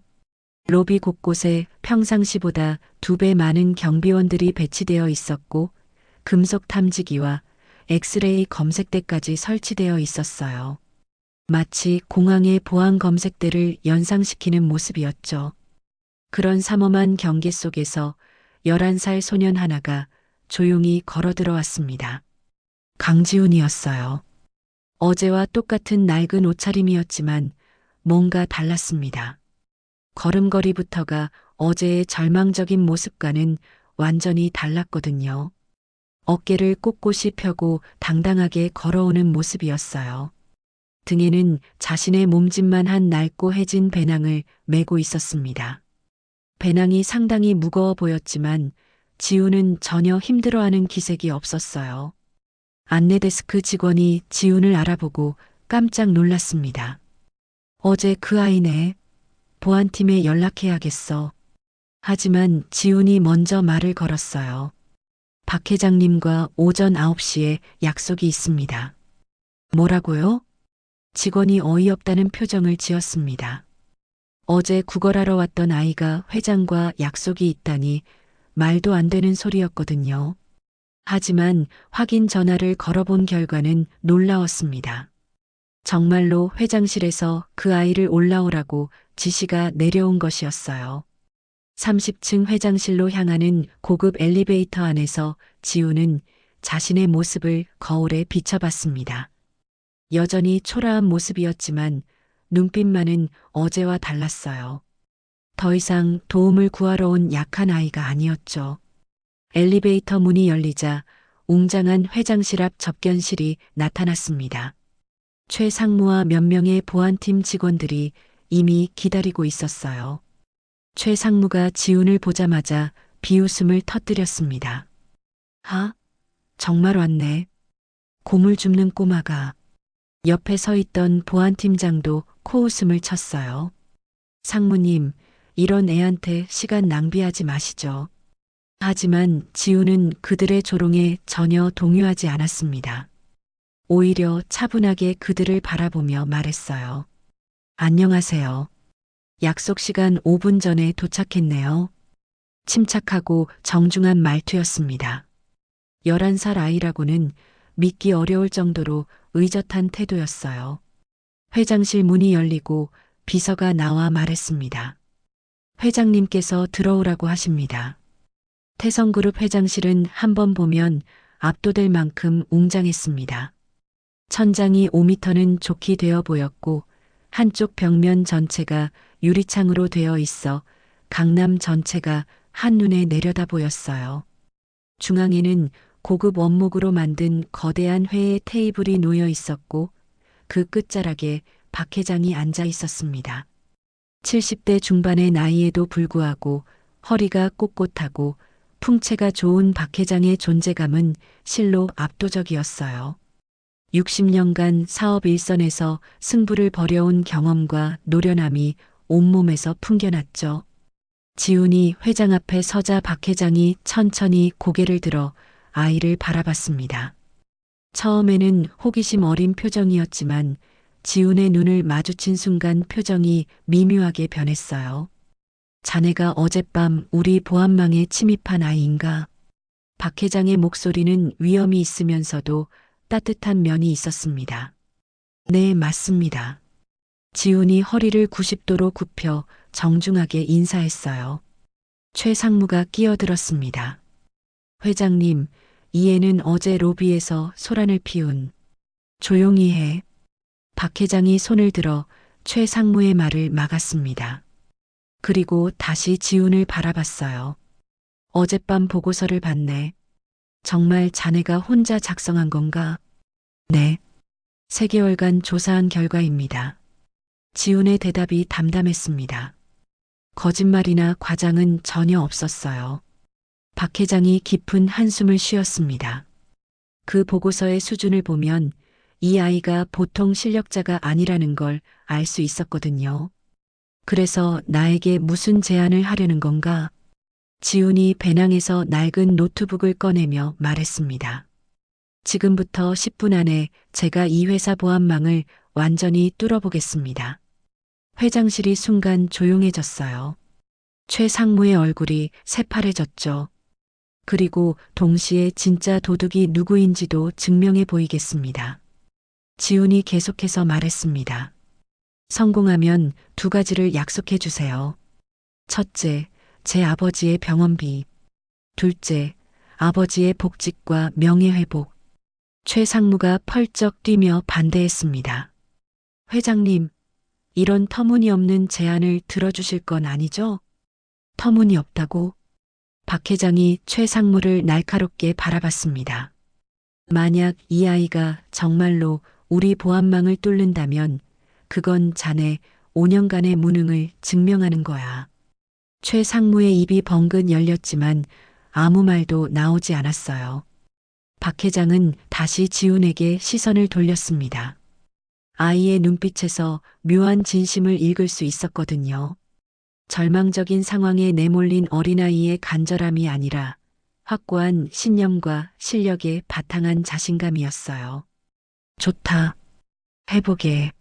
로비 곳곳에 평상시보다 2배 많은 경비원들이 배치되어 있었고 금속 탐지기와 엑스레이 검색대까지 설치되어 있었어요. 마치 공항의 보안 검색대를 연상시키는 모습이었죠. 그런 삼엄한 경계 속에서 11살 소년 하나가 조용히 걸어 들어왔습니다. 강지훈이었어요. 어제와 똑같은 낡은 옷차림이었지만 뭔가 달랐습니다. 걸음걸이부터가 어제의 절망적인 모습과는 완전히 달랐거든요. 어깨를 꼿꼿이 펴고 당당하게 걸어오는 모습이었어요. 등에는 자신의 몸짓만 한 낡고 해진 배낭을 메고 있었습니다. 배낭이 상당히 무거워 보였지만 지훈은 전혀 힘들어하는 기색이 없었어요. 안내데스크 직원이 지훈을 알아보고 깜짝 놀랐습니다. 어제 그 아이네. 보안팀에 연락해야겠어. 하지만 지훈이 먼저 말을 걸었어요. 박 회장님과 오전 9시에 약속이 있습니다. 뭐라고요? 직원이 어이없다는 표정을 지었습니다. 어제 구걸하러 왔던 아이가 회장과 약속이 있다니 말도 안 되는 소리였거든요. 하지만 확인 전화를 걸어본 결과는 놀라웠습니다. 정말로 회장실에서 그 아이를 올라오라고 지시가 내려온 것이었어요. 30층 회장실로 향하는 고급 엘리베이터 안에서 지우는 자신의 모습을 거울에 비춰봤습니다. 여전히 초라한 모습이었지만 눈빛만은 어제와 달랐어요. 더 이상 도움을 구하러 온 약한 아이가 아니었죠. 엘리베이터 문이 열리자 웅장한 회장실 앞 접견실이 나타났습니다. 최 상무와 몇 명의 보안팀 직원들이 이미 기다리고 있었어요. 최 상무가 지훈을 보자마자 비웃음을 터뜨렸습니다. 아, 정말 왔네. 고물 줍는 꼬마가. 옆에 서 있던 보안팀장도 코웃음을 쳤어요. 상무님, 이런 애한테 시간 낭비하지 마시죠. 하지만 지우는 그들의 조롱에 전혀 동요하지 않았습니다. 오히려 차분하게 그들을 바라보며 말했어요. 안녕하세요. 약속 시간 5분 전에 도착했네요. 침착하고 정중한 말투였습니다. 11살 아이라고는 믿기 어려울 정도로 의젓한 태도였어요. 회장실 문이 열리고 비서가 나와 말했습니다. 회장님께서 들어오라고 하십니다. 태성그룹 회장실은 한번 보면 압도될 만큼 웅장했습니다. 천장이 5m는 좋게 되어 보였고 한쪽 벽면 전체가 유리창으로 되어 있어 강남 전체가 한눈에 내려다 보였어요. 중앙에는 고급 원목으로 만든 거대한 회의 테이블이 놓여 있었고 그 끝자락에 박 회장이 앉아 있었습니다. 70대 중반의 나이에도 불구하고 허리가 꼿꼿하고 풍채가 좋은 박 회장의 존재감은 실로 압도적이었어요. 60년간 사업 일선에서 승부를 벌여온 경험과 노련함이 온몸에서 풍겨났죠. 지훈이 회장 앞에 서자 박 회장이 천천히 고개를 들어 아이를 바라봤습니다. 처음에는 호기심 어린 표정이었지만 지훈의 눈을 마주친 순간 표정이 미묘하게 변했어요. 자네가 어젯밤 우리 보안망에 침입한 아이인가? 박 회장의 목소리는 위험이 있으면서도 따뜻한 면이 있었습니다. 네, 맞습니다. 지훈이 허리를 90도로 굽혀 정중하게 인사했어요. 최 상무가 끼어들었습니다. 회장님, 이 애는 어제 로비에서 소란을 피운. 조용히 해. 박 회장이 손을 들어 최 상무의 말을 막았습니다. 그리고 다시 지훈을 바라봤어요. 어젯밤 보고서를 봤네. 정말 자네가 혼자 작성한 건가? 네. 3개월간 조사한 결과입니다. 지훈의 대답이 담담했습니다. 거짓말이나 과장은 전혀 없었어요. 박 회장이 깊은 한숨을 쉬었습니다. 그 보고서의 수준을 보면 이 아이가 보통 실력자가 아니라는 걸 알 수 있었거든요. 그래서 나에게 무슨 제안을 하려는 건가? 지훈이 배낭에서 낡은 노트북을 꺼내며 말했습니다. 지금부터 10분 안에 제가 이 회사 보안망을 완전히 뚫어보겠습니다. 회장실이 순간 조용해졌어요. 최 상무의 얼굴이 새파래졌죠. 그리고 동시에 진짜 도둑이 누구인지도 증명해 보이겠습니다. 지훈이 계속해서 말했습니다. 성공하면 2가지를 약속해 주세요. 첫째, 제 아버지의 병원비. 둘째, 아버지의 복직과 명예회복. 최 상무가 펄쩍 뛰며 반대했습니다. 회장님, 이런 터무니없는 제안을 들어주실 건 아니죠? 터무니없다고? 박 회장이 최 상무를 날카롭게 바라봤습니다. 만약 이 아이가 정말로 우리 보안망을 뚫는다면 그건 자네 5년간의 무능을 증명하는 거야. 최 상무의 입이 벙긋 열렸지만 아무 말도 나오지 않았어요. 박 회장은 다시 지훈에게 시선을 돌렸습니다. 아이의 눈빛에서 묘한 진심을 읽을 수 있었거든요. 절망적인 상황에 내몰린 어린아이의 간절함이 아니라 확고한 신념과 실력에 바탕한 자신감이었어요. 좋다. 해보게.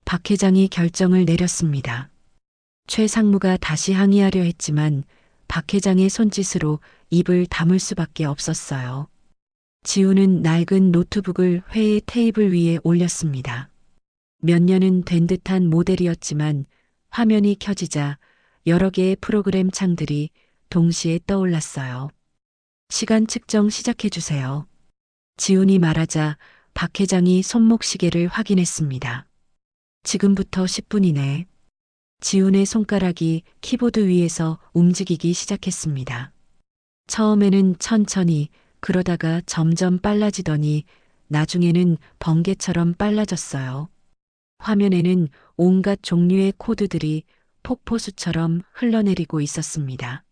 박 회장이 결정을 내렸습니다. 최 상무가 다시 항의하려 했지만 박 회장의 손짓으로 입을 다물 수밖에 없었어요. 지훈은 낡은 노트북을 회의 테이블 위에 올렸습니다. 몇 년은 된 듯한 모델이었지만 화면이 켜지자 여러 개의 프로그램 창들이 동시에 떠올랐어요. 시간 측정 시작해 주세요. 지훈이 말하자 박 회장이 손목 시계를 확인했습니다. 지금부터 10분이네. 지훈의 손가락이 키보드 위에서 움직이기 시작했습니다. 처음에는 천천히, 그러다가 점점 빨라지더니 나중에는 번개처럼 빨라졌어요. 화면에는 온갖 종류의 코드들이 폭포수처럼 흘러내리고 있었습니다.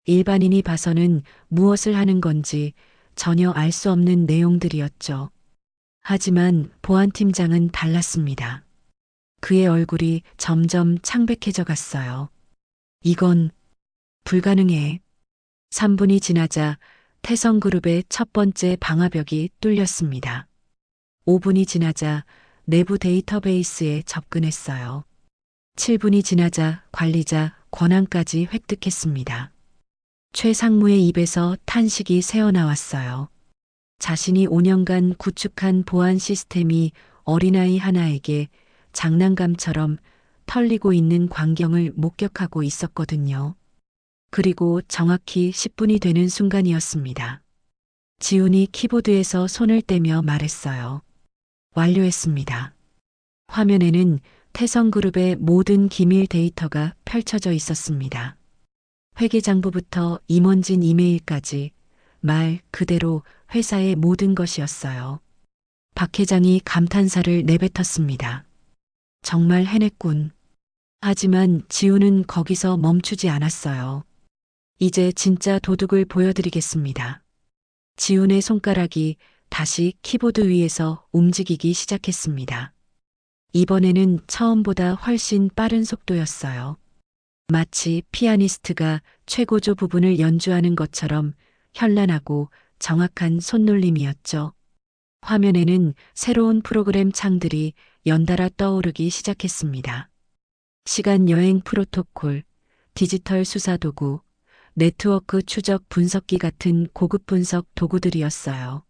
일반인이 봐서는 무엇을 하는 건지 전혀 알 수 없는 내용들이었죠. 하지만 보안팀장은 달랐습니다. 그의 얼굴이 점점 창백해져 갔어요. 이건 불가능해. 3분이 지나자 태성그룹의 첫 번째 방화벽이 뚫렸습니다. 5분이 지나자 내부 데이터베이스에 접근했어요. 7분이 지나자 관리자 권한까지 획득했습니다. 최 상무의 입에서 탄식이 새어나왔어요. 자신이 5년간 구축한 보안 시스템이 어린아이 하나에게 장난감처럼 털리고 있는 광경을 목격하고 있었거든요. 그리고 정확히 10분이 되는 순간이었습니다. 지훈이 키보드에서 손을 떼며 말했어요. 완료했습니다. 화면에는 태성그룹의 모든 기밀 데이터가 펼쳐져 있었습니다. 회계장부부터 임원진 이메일까지 말 그대로 회사의 모든 것이었어요. 박 회장이 감탄사를 내뱉었습니다. 정말 해냈군. 하지만 지훈은 거기서 멈추지 않았어요. 이제 진짜 도둑을 보여드리겠습니다. 지훈의 손가락이 다시 키보드 위에서 움직이기 시작했습니다. 이번에는 처음보다 훨씬 빠른 속도였어요. 마치 피아니스트가 최고조 부분을 연주하는 것처럼 현란하고 정확한 손놀림이었죠. 화면에는 새로운 프로그램 창들이 연달아 떠오르기 시작했습니다. 시간 여행 프로토콜, 디지털 수사 도구, 네트워크 추적 분석기 같은 고급 분석 도구들이었어요.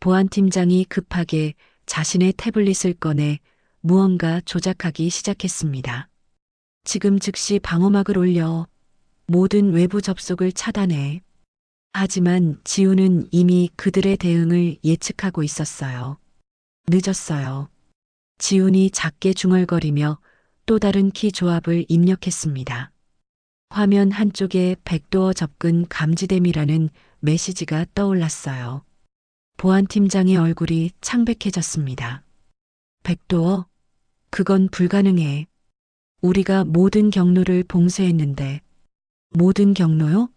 보안팀장이 급하게 자신의 태블릿을 꺼내 무언가 조작하기 시작했습니다. 지금 즉시 방어막을 올려 모든 외부 접속을 차단해. 하지만 지훈은 이미 그들의 대응을 예측하고 있었어요. 늦었어요. 지훈이 작게 중얼거리며 또 다른 키 조합을 입력했습니다. 화면 한쪽에 백도어 접근 감지됨이라는 메시지가 떠올랐어요. 보안팀장의 얼굴이 창백해졌습니다. 백도어? 그건 불가능해. 우리가 모든 경로를 봉쇄했는데. 모든 경로요?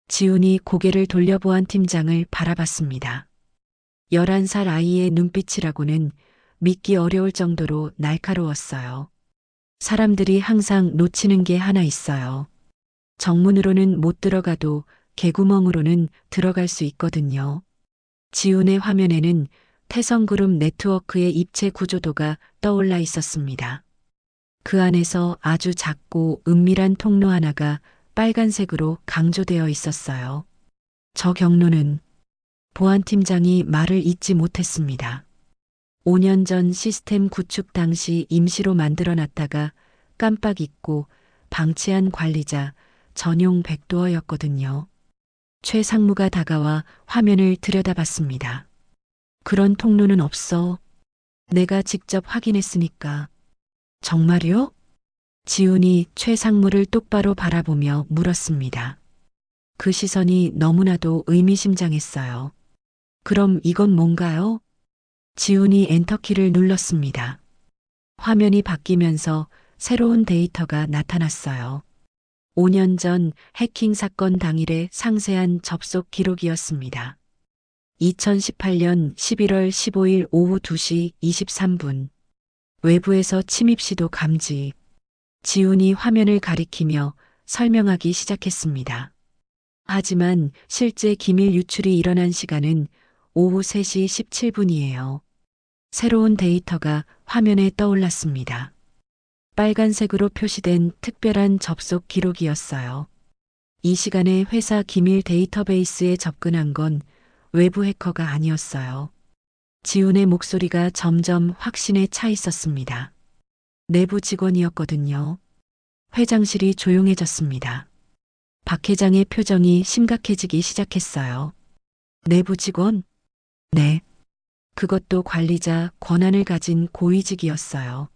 지훈이 고개를 돌려 보안팀장을 바라봤습니다. 11살 아이의 눈빛이라고는 믿기 어려울 정도로 날카로웠어요. 사람들이 항상 놓치는 게 하나 있어요. 정문으로는 못 들어가도 개구멍으로는 들어갈 수 있거든요. 지훈의 화면에는 태성그룹 네트워크의 입체 구조도가 떠올라 있었습니다. 그 안에서 아주 작고 은밀한 통로 하나가 빨간색으로 강조되어 있었어요. 저 경로는 보안팀장이 말을 잇지 못했습니다. 5년 전 시스템 구축 당시 임시로 만들어놨다가 깜빡 잊고 방치한 관리자 전용 백도어였거든요. 최 상무가 다가와 화면을 들여다봤습니다. 그런 통로는 없어. 내가 직접 확인했으니까. 정말요? 지훈이 최 상무를 똑바로 바라보며 물었습니다. 그 시선이 너무나도 의미심장했어요. 그럼 이건 뭔가요? 지훈이 엔터키를 눌렀습니다. 화면이 바뀌면서 새로운 데이터가 나타났어요. 5년 전 해킹 사건 당일의 상세한 접속 기록이었습니다. 2018년 11월 15일 오후 2시 23분. 외부에서 침입 시도 감지. 지훈이 화면을 가리키며 설명하기 시작했습니다. 하지만 실제 기밀 유출이 일어난 시간은 오후 3시 17분이에요. 새로운 데이터가 화면에 떠올랐습니다. 빨간색으로 표시된 특별한 접속 기록이었어요. 이 시간에 회사 기밀 데이터베이스에 접근한 건 외부 해커가 아니었어요. 지훈의 목소리가 점점 확신에 차 있었습니다. 내부 직원이었거든요. 회장실이 조용해졌습니다. 박 회장의 표정이 심각해지기 시작했어요. 내부 직원? 네. 그것도 관리자 권한을 가진 고위직이었어요.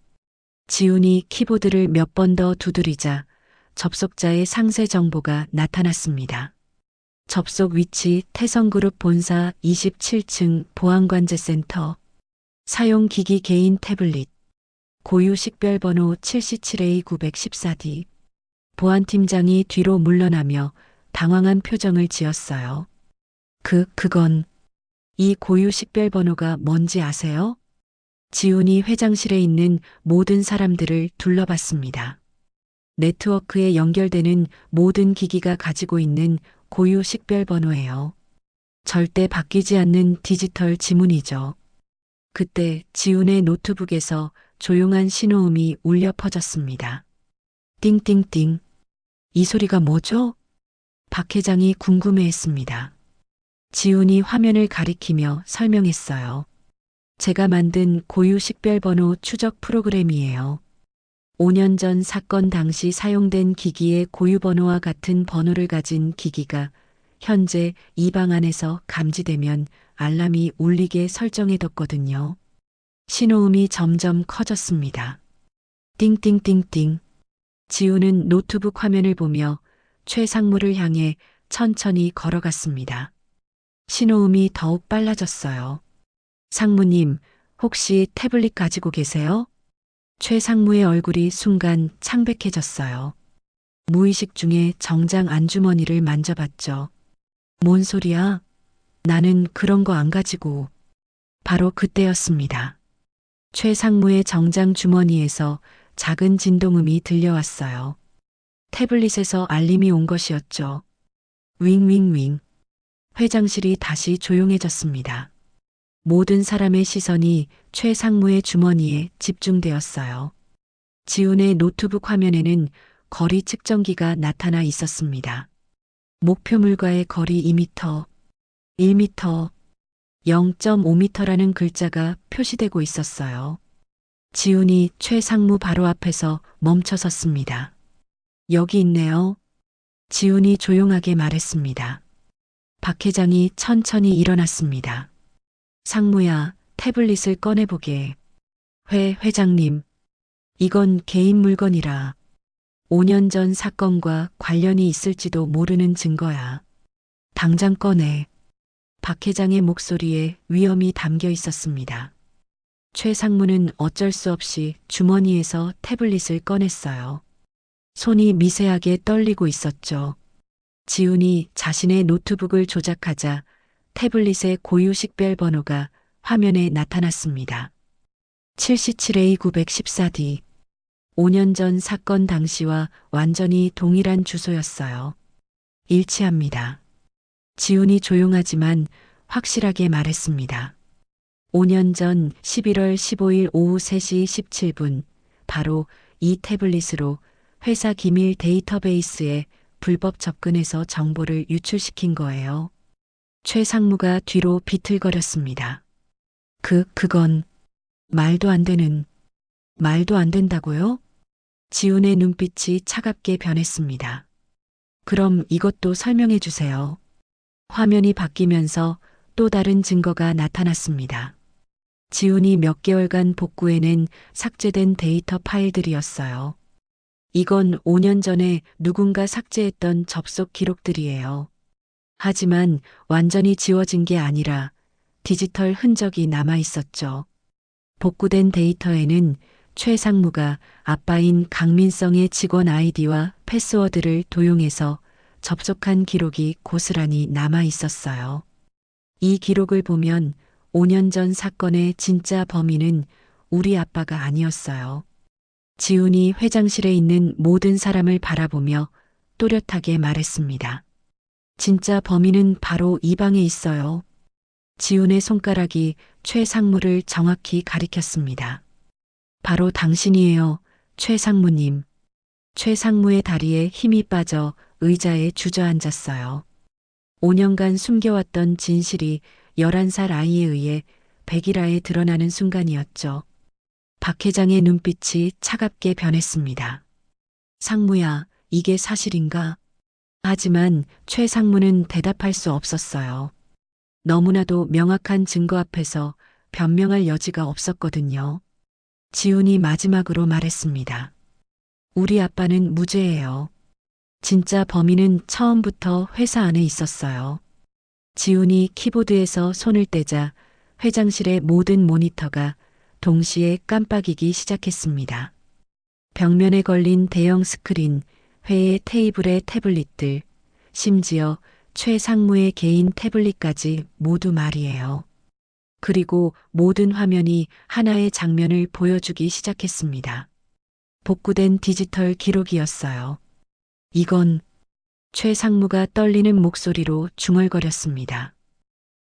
지훈이 키보드를 몇 번 더 두드리자 접속자의 상세 정보가 나타났습니다. 접속 위치 태성그룹 본사 27층 보안관제센터. 사용 기기 개인 태블릿. 고유 식별번호 77A914D. 보안팀장이 뒤로 물러나며 당황한 표정을 지었어요. 그건 이 고유 식별번호가 뭔지 아세요? 지훈이 회장실에 있는 모든 사람들을 둘러봤습니다. 네트워크에 연결되는 모든 기기가 가지고 있는 고유 식별 번호예요. 절대 바뀌지 않는 디지털 지문이죠. 그때 지훈의 노트북에서 조용한 신호음이 울려 퍼졌습니다. 띵띵띵. 이 소리가 뭐죠? 박 회장이 궁금해했습니다. 지훈이 화면을 가리키며 설명했어요. 제가 만든 고유 식별번호 추적 프로그램이에요. 5년 전 사건 당시 사용된 기기의 고유번호와 같은 번호를 가진 기기가 현재 이 방 안에서 감지되면 알람이 울리게 설정해뒀거든요. 신호음이 점점 커졌습니다. 띵띵띵띵. 지훈은 노트북 화면을 보며 최상무를 향해 천천히 걸어갔습니다. 신호음이 더욱 빨라졌어요. 상무님, 혹시 태블릿 가지고 계세요? 최상무의 얼굴이 순간 창백해졌어요. 무의식 중에 정장 안주머니를 만져봤죠. 뭔 소리야? 나는 그런 거 안 가지고. 바로 그때였습니다. 최상무의 정장 주머니에서 작은 진동음이 들려왔어요. 태블릿에서 알림이 온 것이었죠. 윙윙윙. 회장실이 다시 조용해졌습니다. 모든 사람의 시선이 최상무의 주머니에 집중되었어요. 지훈의 노트북 화면에는 거리 측정기가 나타나 있었습니다. 목표물과의 거리 2m, 1m, 0.5m라는 글자가 표시되고 있었어요. 지훈이 최상무 바로 앞에서 멈춰 섰습니다. 여기 있네요. 지훈이 조용하게 말했습니다. 박 회장이 천천히 일어났습니다. 상무야, 태블릿을 꺼내보게. 회장님. 이건 개인 물건이라 5년 전 사건과 관련이 있을지도 모르는 증거야. 당장 꺼내. 박 회장의 목소리에 위험이 담겨 있었습니다. 최상무는 어쩔 수 없이 주머니에서 태블릿을 꺼냈어요. 손이 미세하게 떨리고 있었죠. 지훈이 자신의 노트북을 조작하자 태블릿의 고유 식별 번호가 화면에 나타났습니다. 77A914D. 5년 전 사건 당시와 완전히 동일한 주소였어요. 일치합니다. 지훈이 조용하지만 확실하게 말했습니다. 5년 전 11월 15일 오후 3시 17분, 바로 이 태블릿으로 회사 기밀 데이터베이스에 불법 접근해서 정보를 유출시킨 거예요. 최상무가 뒤로 비틀거렸습니다. 그건 말도 안 된다고요? 지훈의 눈빛이 차갑게 변했습니다. 그럼 이것도 설명해 주세요. 화면이 바뀌면서 또 다른 증거가 나타났습니다. 지훈이 몇 개월간 복구해낸 삭제된 데이터 파일들이었어요. 이건 5년 전에 누군가 삭제했던 접속 기록들이에요. 하지만 완전히 지워진 게 아니라 디지털 흔적이 남아 있었죠. 복구된 데이터에는 최상무가 아빠인 강민성의 직원 아이디와 패스워드를 도용해서 접속한 기록이 고스란히 남아 있었어요. 이 기록을 보면 5년 전 사건의 진짜 범인은 우리 아빠가 아니었어요. 지훈이 회장실에 있는 모든 사람을 바라보며 또렷하게 말했습니다. 진짜 범인은 바로 이 방에 있어요. 지훈의 손가락이 최상무를 정확히 가리켰습니다. 바로 당신이에요, 최상무님. 최상무의 다리에 힘이 빠져 의자에 주저앉았어요. 5년간 숨겨왔던 진실이 11살 아이에 의해 백일화에 드러나는 순간이었죠. 박 회장의 눈빛이 차갑게 변했습니다. 상무야, 이게 사실인가? 하지만 최상무는 대답할 수 없었어요. 너무나도 명확한 증거 앞에서 변명할 여지가 없었거든요. 지훈이 마지막으로 말했습니다. 우리 아빠는 무죄예요. 진짜 범인은 처음부터 회사 안에 있었어요. 지훈이 키보드에서 손을 떼자 회장실의 모든 모니터가 동시에 깜빡이기 시작했습니다. 벽면에 걸린 대형 스크린, 회의 테이블의 태블릿들, 심지어 최상무의 개인 태블릿까지 모두 말이에요. 그리고 모든 화면이 하나의 장면을 보여주기 시작했습니다. 복구된 디지털 기록이었어요. 이건 최 상무가 떨리는 목소리로 중얼거렸습니다.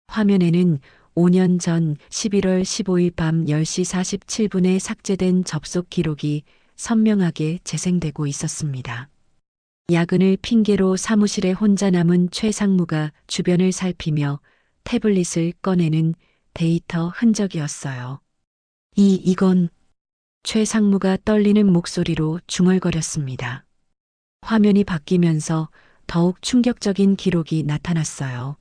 화면에는 5년 전 11월 15일 밤 10시 47분에 삭제된 접속 기록이 선명하게 재생되고 있었습니다. 야근을 핑계로 사무실에 혼자 남은 최 상무가 주변을 살피며 태블릿을 꺼내는 데이터 흔적이었어요. 이건 최 상무가 떨리는 목소리로 중얼거렸습니다. 화면이 바뀌면서 더욱 충격적인 기록이 나타났어요.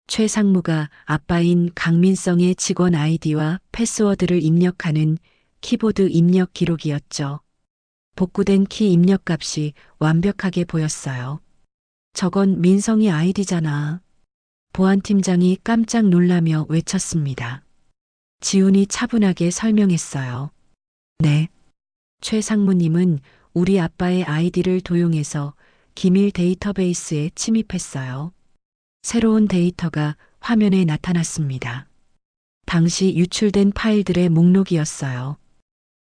최 상무가 아빠인 강민성의 직원 아이디와 패스워드를 입력하는 키보드 입력 기록이었죠. 복구된 키 입력 값이 완벽하게 보였어요. 저건 민성이 아이디잖아. 보안팀장이 깜짝 놀라며 외쳤습니다. 지훈이 차분하게 설명했어요. 네. 최 상무님은 우리 아빠의 아이디를 도용해서 기밀 데이터베이스에 침입했어요. 새로운 데이터가 화면에 나타났습니다. 당시 유출된 파일들의 목록이었어요.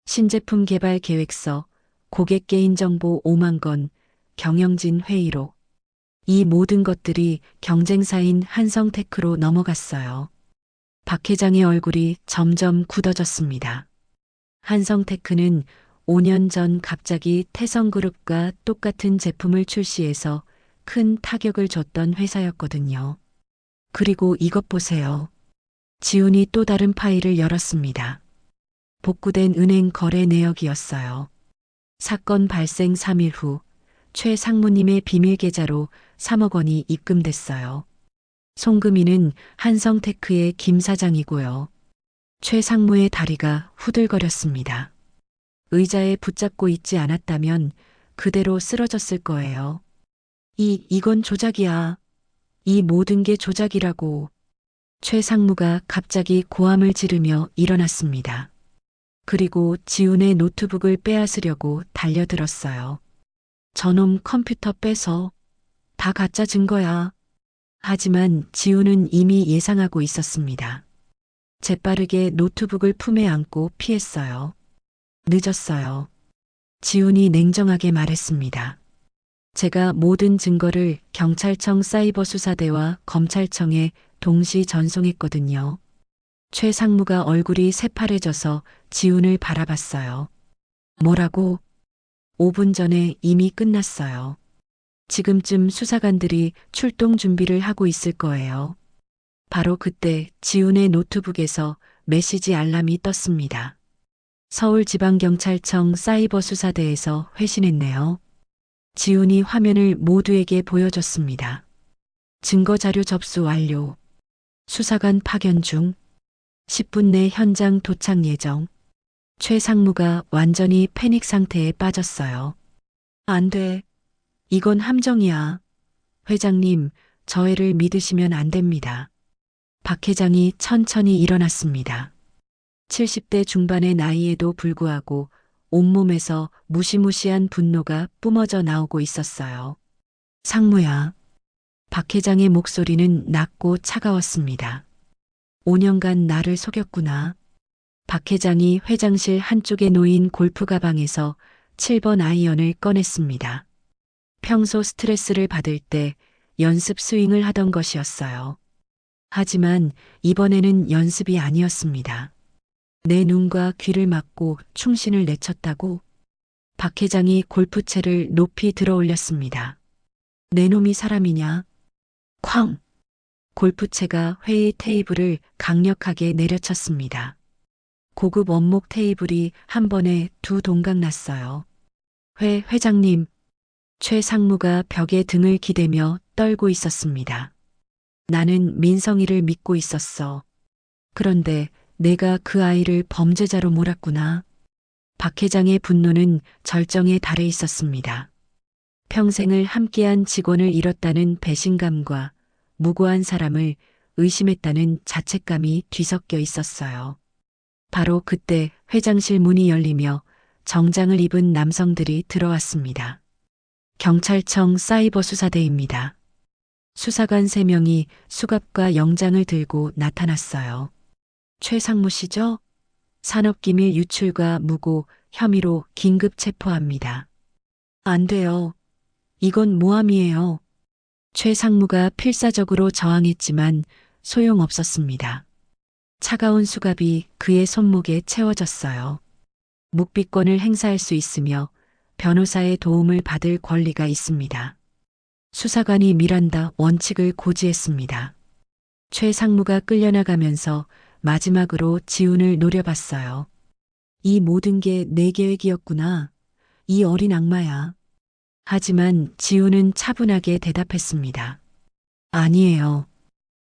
신제품 개발 계획서, 고객 개인정보 5만 건, 경영진 회의록. 이 모든 것들이 경쟁사인 한성테크로 넘어갔어요. 박 회장의 얼굴이 점점 굳어졌습니다. 한성테크는 5년 전 갑자기 태성그룹과 똑같은 제품을 출시해서 큰 타격을 줬던 회사였거든요. 그리고 이것 보세요. 지훈이 또 다른 파일을 열었습니다. 복구된 은행 거래 내역이었어요. 사건 발생 3일 후 최 상무님의 비밀 계좌로 3억 원이 입금됐어요. 송금인은 한성테크의 김 사장이고요. 최 상무의 다리가 후들거렸습니다. 의자에 붙잡고 있지 않았다면 그대로 쓰러졌을 거예요. 이건 조작이야. 이 모든 게 조작이라고. 최 상무가 갑자기 고함을 지르며 일어났습니다. 그리고 지훈의 노트북을 빼앗으려고 달려들었어요. 저놈 컴퓨터 빼서 다 가짜 증거야. 하지만 지훈은 이미 예상하고 있었습니다. 재빠르게 노트북을 품에 안고 피했어요. 늦었어요. 지훈이 냉정하게 말했습니다. 제가 모든 증거를 경찰청 사이버수사대와 검찰청에 동시 전송했거든요. 최 상무가 얼굴이 새파래져서 지훈을 바라봤어요. 뭐라고? 5분 전에 이미 끝났어요. 지금쯤 수사관들이 출동 준비를 하고 있을 거예요. 바로 그때 지훈의 노트북에서 메시지 알람이 떴습니다. 서울지방경찰청 사이버수사대에서 회신했네요. 지훈이 화면을 모두에게 보여줬습니다. 증거자료 접수 완료. 수사관 파견 중. 10분 내 현장 도착 예정. 최 상무가 완전히 패닉 상태에 빠졌어요. 안 돼. 이건 함정이야. 회장님, 저 애를 믿으시면 안 됩니다. 박 회장이 천천히 일어났습니다. 70대 중반의 나이에도 불구하고 온몸에서 무시무시한 분노가 뿜어져 나오고 있었어요. 상무야. 박 회장의 목소리는 낮고 차가웠습니다. 5년간 나를 속였구나. 박 회장이 회장실 한쪽에 놓인 골프 가방에서 7번 아이언을 꺼냈습니다. 평소 스트레스를 받을 때 연습 스윙을 하던 것이었어요. 하지만 이번에는 연습이 아니었습니다. 내 눈과 귀를 막고 충신을 내쳤다고. 박 회장이 골프채를 높이 들어 올렸습니다. 내 놈이 사람이냐? 쾅! 골프채가 회의 테이블을 강력하게 내려쳤습니다. 고급 원목 테이블이 한 번에 두 동강 났어요. 회장님. 최 상무가 벽에 등을 기대며 떨고 있었습니다. 나는 민성이를 믿고 있었어. 그런데 내가 그 아이를 범죄자로 몰았구나. 박 회장의 분노는 절정에 달해 있었습니다. 평생을 함께한 직원을 잃었다는 배신감과 무고한 사람을 의심했다는 자책감이 뒤섞여 있었어요. 바로 그때 회장실 문이 열리며 정장을 입은 남성들이 들어왔습니다. 경찰청 사이버수사대입니다. 수사관 3명이 수갑과 영장을 들고 나타났어요. 최 상무 씨죠? 산업기밀 유출과 무고, 혐의로 긴급 체포합니다. 안 돼요. 이건 모함이에요. 최 상무가 필사적으로 저항했지만 소용없었습니다. 차가운 수갑이 그의 손목에 채워졌어요. 묵비권을 행사할 수 있으며 변호사의 도움을 받을 권리가 있습니다. 수사관이 미란다 원칙을 고지했습니다. 최 상무가 끌려나가면서 마지막으로 지훈을 노려봤어요. 이 모든 게 내 계획이었구나. 이 어린 악마야. 하지만 지훈은 차분하게 대답했습니다. 아니에요.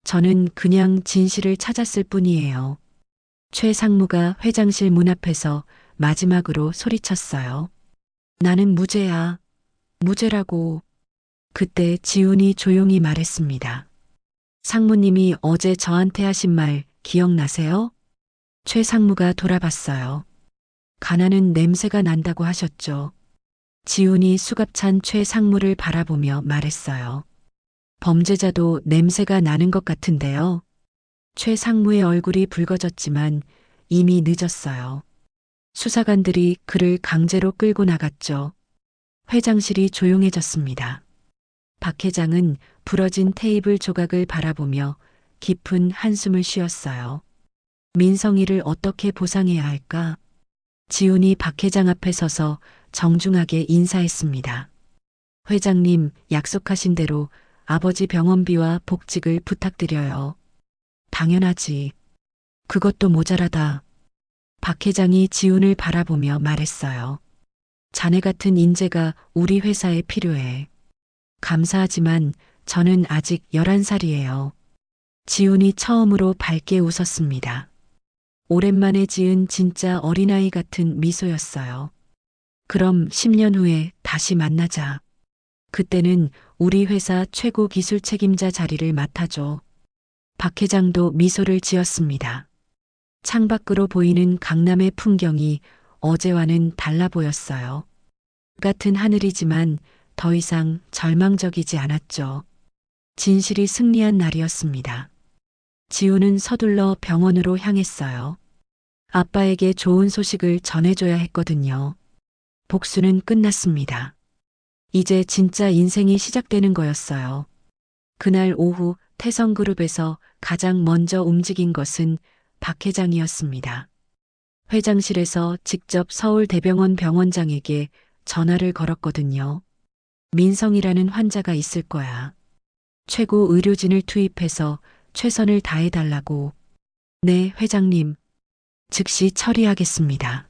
저는 그냥 진실을 찾았을 뿐이에요. 최 상무가 회장실 문 앞에서 마지막으로 소리쳤어요. 나는 무죄야. 무죄라고. 그때 지훈이 조용히 말했습니다. 상무님이 어제 저한테 하신 말 기억나세요? 최 상무가 돌아봤어요. 가난은 냄새가 난다고 하셨죠. 지훈이 수갑찬 최 상무를 바라보며 말했어요. 범죄자도 냄새가 나는 것 같은데요. 최 상무의 얼굴이 붉어졌지만 이미 늦었어요. 수사관들이 그를 강제로 끌고 나갔죠. 회장실이 조용해졌습니다. 박 회장은 부러진 테이블 조각을 바라보며 깊은 한숨을 쉬었어요. 민성이를 어떻게 보상해야 할까? 지훈이 박 회장 앞에 서서 정중하게 인사했습니다. 회장님, 약속하신 대로 아버지 병원비와 복직을 부탁드려요. 당연하지. 그것도 모자라다. 박 회장이 지훈을 바라보며 말했어요. 자네 같은 인재가 우리 회사에 필요해. 감사하지만 저는 아직 11살이에요. 지훈이 처음으로 밝게 웃었습니다. 오랜만에 지은 진짜 어린아이 같은 미소였어요. 그럼 10년 후에 다시 만나자. 그때는 우리 회사 최고 기술 책임자 자리를 맡아줘. 박 회장도 미소를 지었습니다. 창밖으로 보이는 강남의 풍경이 어제와는 달라 보였어요. 같은 하늘이지만 더 이상 절망적이지 않았죠. 진실이 승리한 날이었습니다. 지훈은 서둘러 병원으로 향했어요. 아빠에게 좋은 소식을 전해줘야 했거든요. 복수는 끝났습니다. 이제 진짜 인생이 시작되는 거였어요. 그날 오후 태성그룹에서 가장 먼저 움직인 것은 박 회장이었습니다. 회장실에서 직접 서울대병원 병원장에게 전화를 걸었거든요. 민성이라는 환자가 있을 거야. 최고 의료진을 투입해서 최선을 다해달라고. 네, 회장님. 즉시 처리하겠습니다.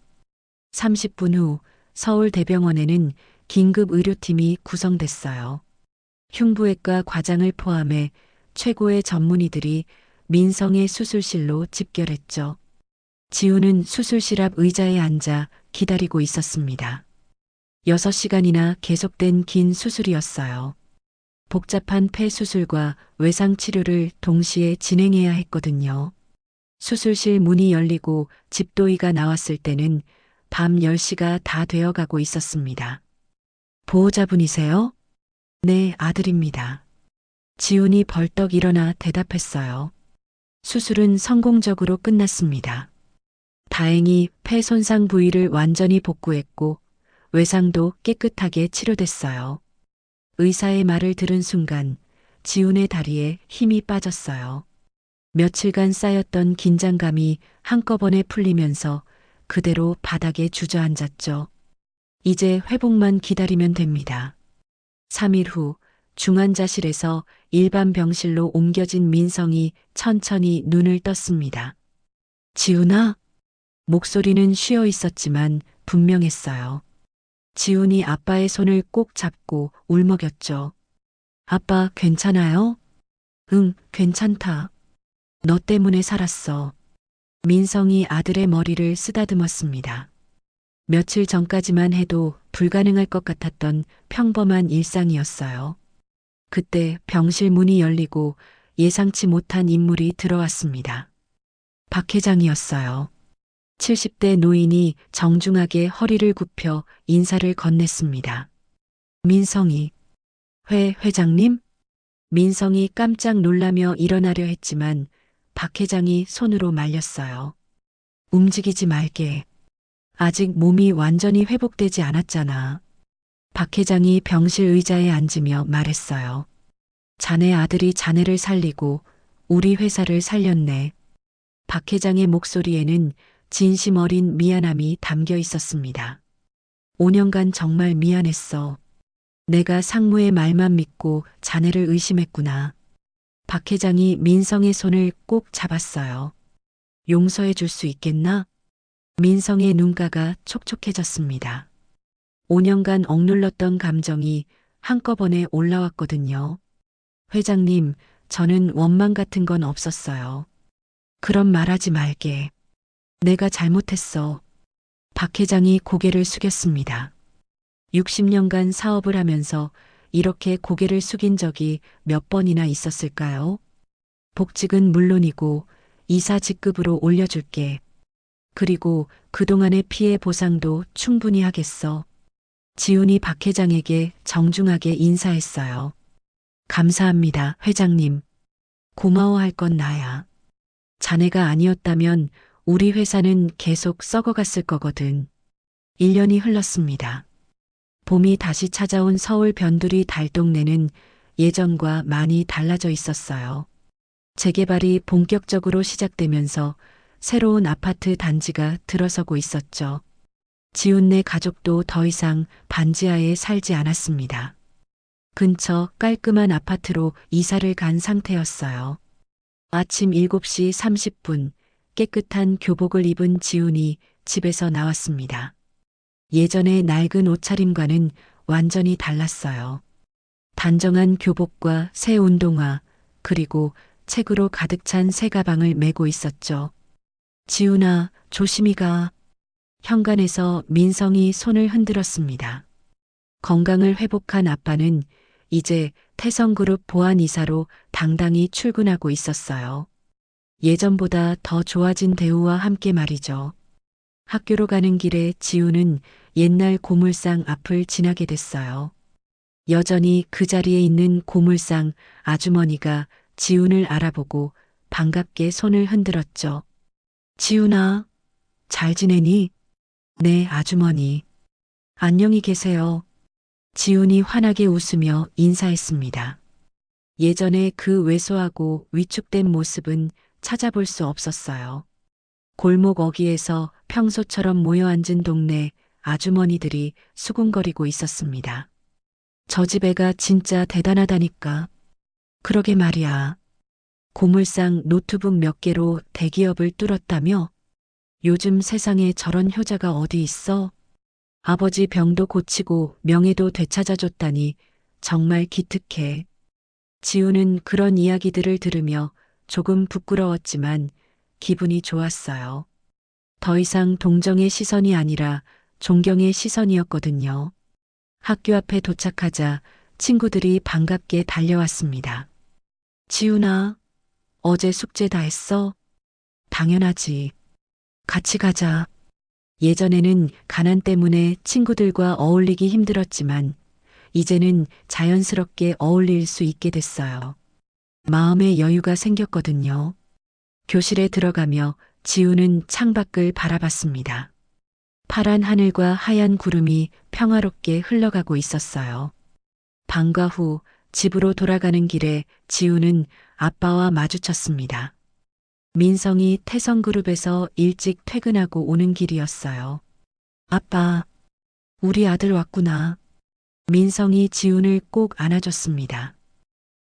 30분 후 서울대병원에는 긴급 의료팀이 구성됐어요. 흉부외과 과장을 포함해 최고의 전문의들이 민성의 수술실로 집결했죠. 지훈은 수술실 앞 의자에 앉아 기다리고 있었습니다. 6시간이나 계속된 긴 수술이었어요. 복잡한 폐 수술과 외상 치료를 동시에 진행해야 했거든요. 수술실 문이 열리고 집도의가 나왔을 때는 밤 10시가 다 되어가고 있었습니다. 보호자분이세요? 네, 아들입니다. 지훈이 벌떡 일어나 대답했어요. 수술은 성공적으로 끝났습니다. 다행히 폐 손상 부위를 완전히 복구했고 외상도 깨끗하게 치료됐어요. 의사의 말을 들은 순간 지훈의 다리에 힘이 빠졌어요. 며칠간 쌓였던 긴장감이 한꺼번에 풀리면서 그대로 바닥에 주저앉았죠. 이제 회복만 기다리면 됩니다. 3일 후 중환자실에서 일반 병실로 옮겨진 민성이 천천히 눈을 떴습니다. 지훈아? 목소리는 쉬어 있었지만 분명했어요. 지훈이 아빠의 손을 꼭 잡고 울먹였죠. 아빠 괜찮아요? 응, 괜찮다. 너 때문에 살았어. 민성이 아들의 머리를 쓰다듬었습니다. 며칠 전까지만 해도 불가능할 것 같았던 평범한 일상이었어요. 그때 병실 문이 열리고 예상치 못한 인물이 들어왔습니다. 박 회장이었어요. 70대 노인이 정중하게 허리를 굽혀 인사를 건넸습니다. 민성이. 회장님? 민성이 깜짝 놀라며 일어나려 했지만 박 회장이 손으로 말렸어요. 움직이지 말게. 아직 몸이 완전히 회복되지 않았잖아. 박 회장이 병실 의자에 앉으며 말했어요. 자네 아들이 자네를 살리고 우리 회사를 살렸네. 박 회장의 목소리에는 진심 어린 미안함이 담겨 있었습니다. 5년간 정말 미안했어. 내가 상무의 말만 믿고 자네를 의심했구나. 박 회장이 민성의 손을 꼭 잡았어요. 용서해 줄 수 있겠나? 민성의 눈가가 촉촉해졌습니다. 5년간 억눌렀던 감정이 한꺼번에 올라왔거든요. 회장님, 저는 원망 같은 건 없었어요. 그런 말하지 말게. 내가 잘못했어. 박 회장이 고개를 숙였습니다. 60년간 사업을 하면서 이렇게 고개를 숙인 적이 몇 번이나 있었을까요? 복직은 물론이고 이사 직급으로 올려줄게. 그리고 그동안의 피해 보상도 충분히 하겠어. 지훈이 박 회장에게 정중하게 인사했어요. 감사합니다, 회장님. 고마워할 건 나야. 자네가 아니었다면 우리 회사는 계속 썩어갔을 거거든. 1년이 흘렀습니다. 봄이 다시 찾아온 서울 변두리 달동네는 예전과 많이 달라져 있었어요. 재개발이 본격적으로 시작되면서 새로운 아파트 단지가 들어서고 있었죠. 지훈네 가족도 더 이상 반지하에 살지 않았습니다. 근처 깔끔한 아파트로 이사를 간 상태였어요. 아침 7시 30분 깨끗한 교복을 입은 지훈이 집에서 나왔습니다. 예전의 낡은 옷차림과는 완전히 달랐어요. 단정한 교복과 새 운동화, 그리고 책으로 가득 찬 새 가방을 메고 있었죠. 지훈아, 조심히 가. 현관에서 민성이 손을 흔들었습니다. 건강을 회복한 아빠는 이제 태성그룹 보안이사로 당당히 출근하고 있었어요. 예전보다 더 좋아진 대우와 함께 말이죠. 학교로 가는 길에 지훈은 옛날 고물상 앞을 지나게 됐어요. 여전히 그 자리에 있는 고물상 아주머니가 지훈을 알아보고 반갑게 손을 흔들었죠. 지훈아, 잘 지내니? 네, 아주머니. 안녕히 계세요. 지훈이 환하게 웃으며 인사했습니다. 예전에 그 왜소하고 위축된 모습은 찾아볼 수 없었어요. 골목 어귀에서 평소처럼 모여 앉은 동네 아주머니들이 수군거리고 있었습니다. 저 집 애가 진짜 대단하다니까. 그러게 말이야. 고물상 노트북 몇 개로 대기업을 뚫었다며? 요즘 세상에 저런 효자가 어디 있어? 아버지 병도 고치고 명예도 되찾아줬다니 정말 기특해. 지우는 그런 이야기들을 들으며 조금 부끄러웠지만 기분이 좋았어요. 더 이상 동정의 시선이 아니라 존경의 시선이었거든요. 학교 앞에 도착하자 친구들이 반갑게 달려왔습니다. 지훈아, 어제 숙제 다 했어? 당연하지. 같이 가자. 예전에는 가난 때문에 친구들과 어울리기 힘들었지만 이제는 자연스럽게 어울릴 수 있게 됐어요. 마음의 여유가 생겼거든요. 교실에 들어가며 지우는 창밖을 바라봤습니다. 파란 하늘과 하얀 구름이 평화롭게 흘러가고 있었어요. 방과 후 집으로 돌아가는 길에 지우는 아빠와 마주쳤습니다. 민성이 태성그룹에서 일찍 퇴근하고 오는 길이었어요. 아빠, 우리 아들 왔구나. 민성이 지훈을 꼭 안아줬습니다.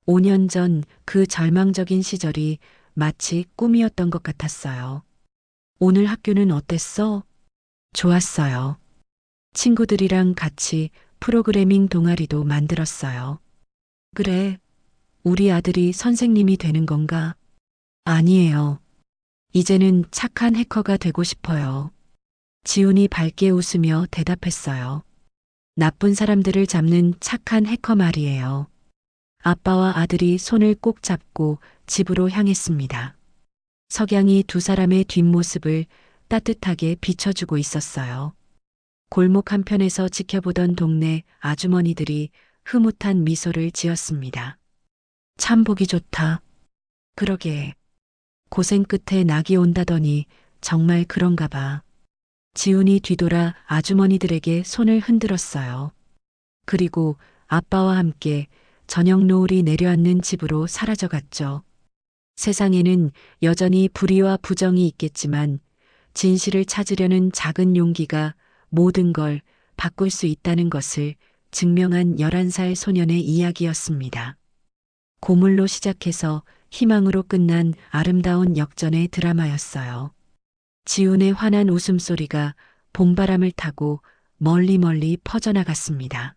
5년 전 그 절망적인 시절이 마치 꿈이었던 것 같았어요. 오늘 학교는 어땠어? 좋았어요. 친구들이랑 같이 프로그래밍 동아리도 만들었어요. 그래, 우리 아들이 선생님이 되는 건가? 아니에요. 이제는 착한 해커가 되고 싶어요. 지훈이 밝게 웃으며 대답했어요. 나쁜 사람들을 잡는 착한 해커 말이에요. 아빠와 아들이 손을 꼭 잡고 집으로 향했습니다. 석양이 두 사람의 뒷모습을 따뜻하게 비춰주고 있었어요. 골목 한편에서 지켜보던 동네 아주머니들이 흐뭇한 미소를 지었습니다. 참 보기 좋다. 그러게. 고생 끝에 낙이 온다더니 정말 그런가 봐. 지훈이 뒤돌아 아주머니들에게 손을 흔들었어요. 그리고 아빠와 함께 저녁 노을이 내려앉는 집으로 사라져갔죠. 세상에는 여전히 불의와 부정이 있겠지만 진실을 찾으려는 작은 용기가 모든 걸 바꿀 수 있다는 것을 증명한 11살 소년의 이야기였습니다. 고물로 시작해서 희망으로 끝난 아름다운 역전의 드라마였어요. 지훈의 환한 웃음소리가 봄바람을 타고 멀리 멀리 퍼져나갔습니다.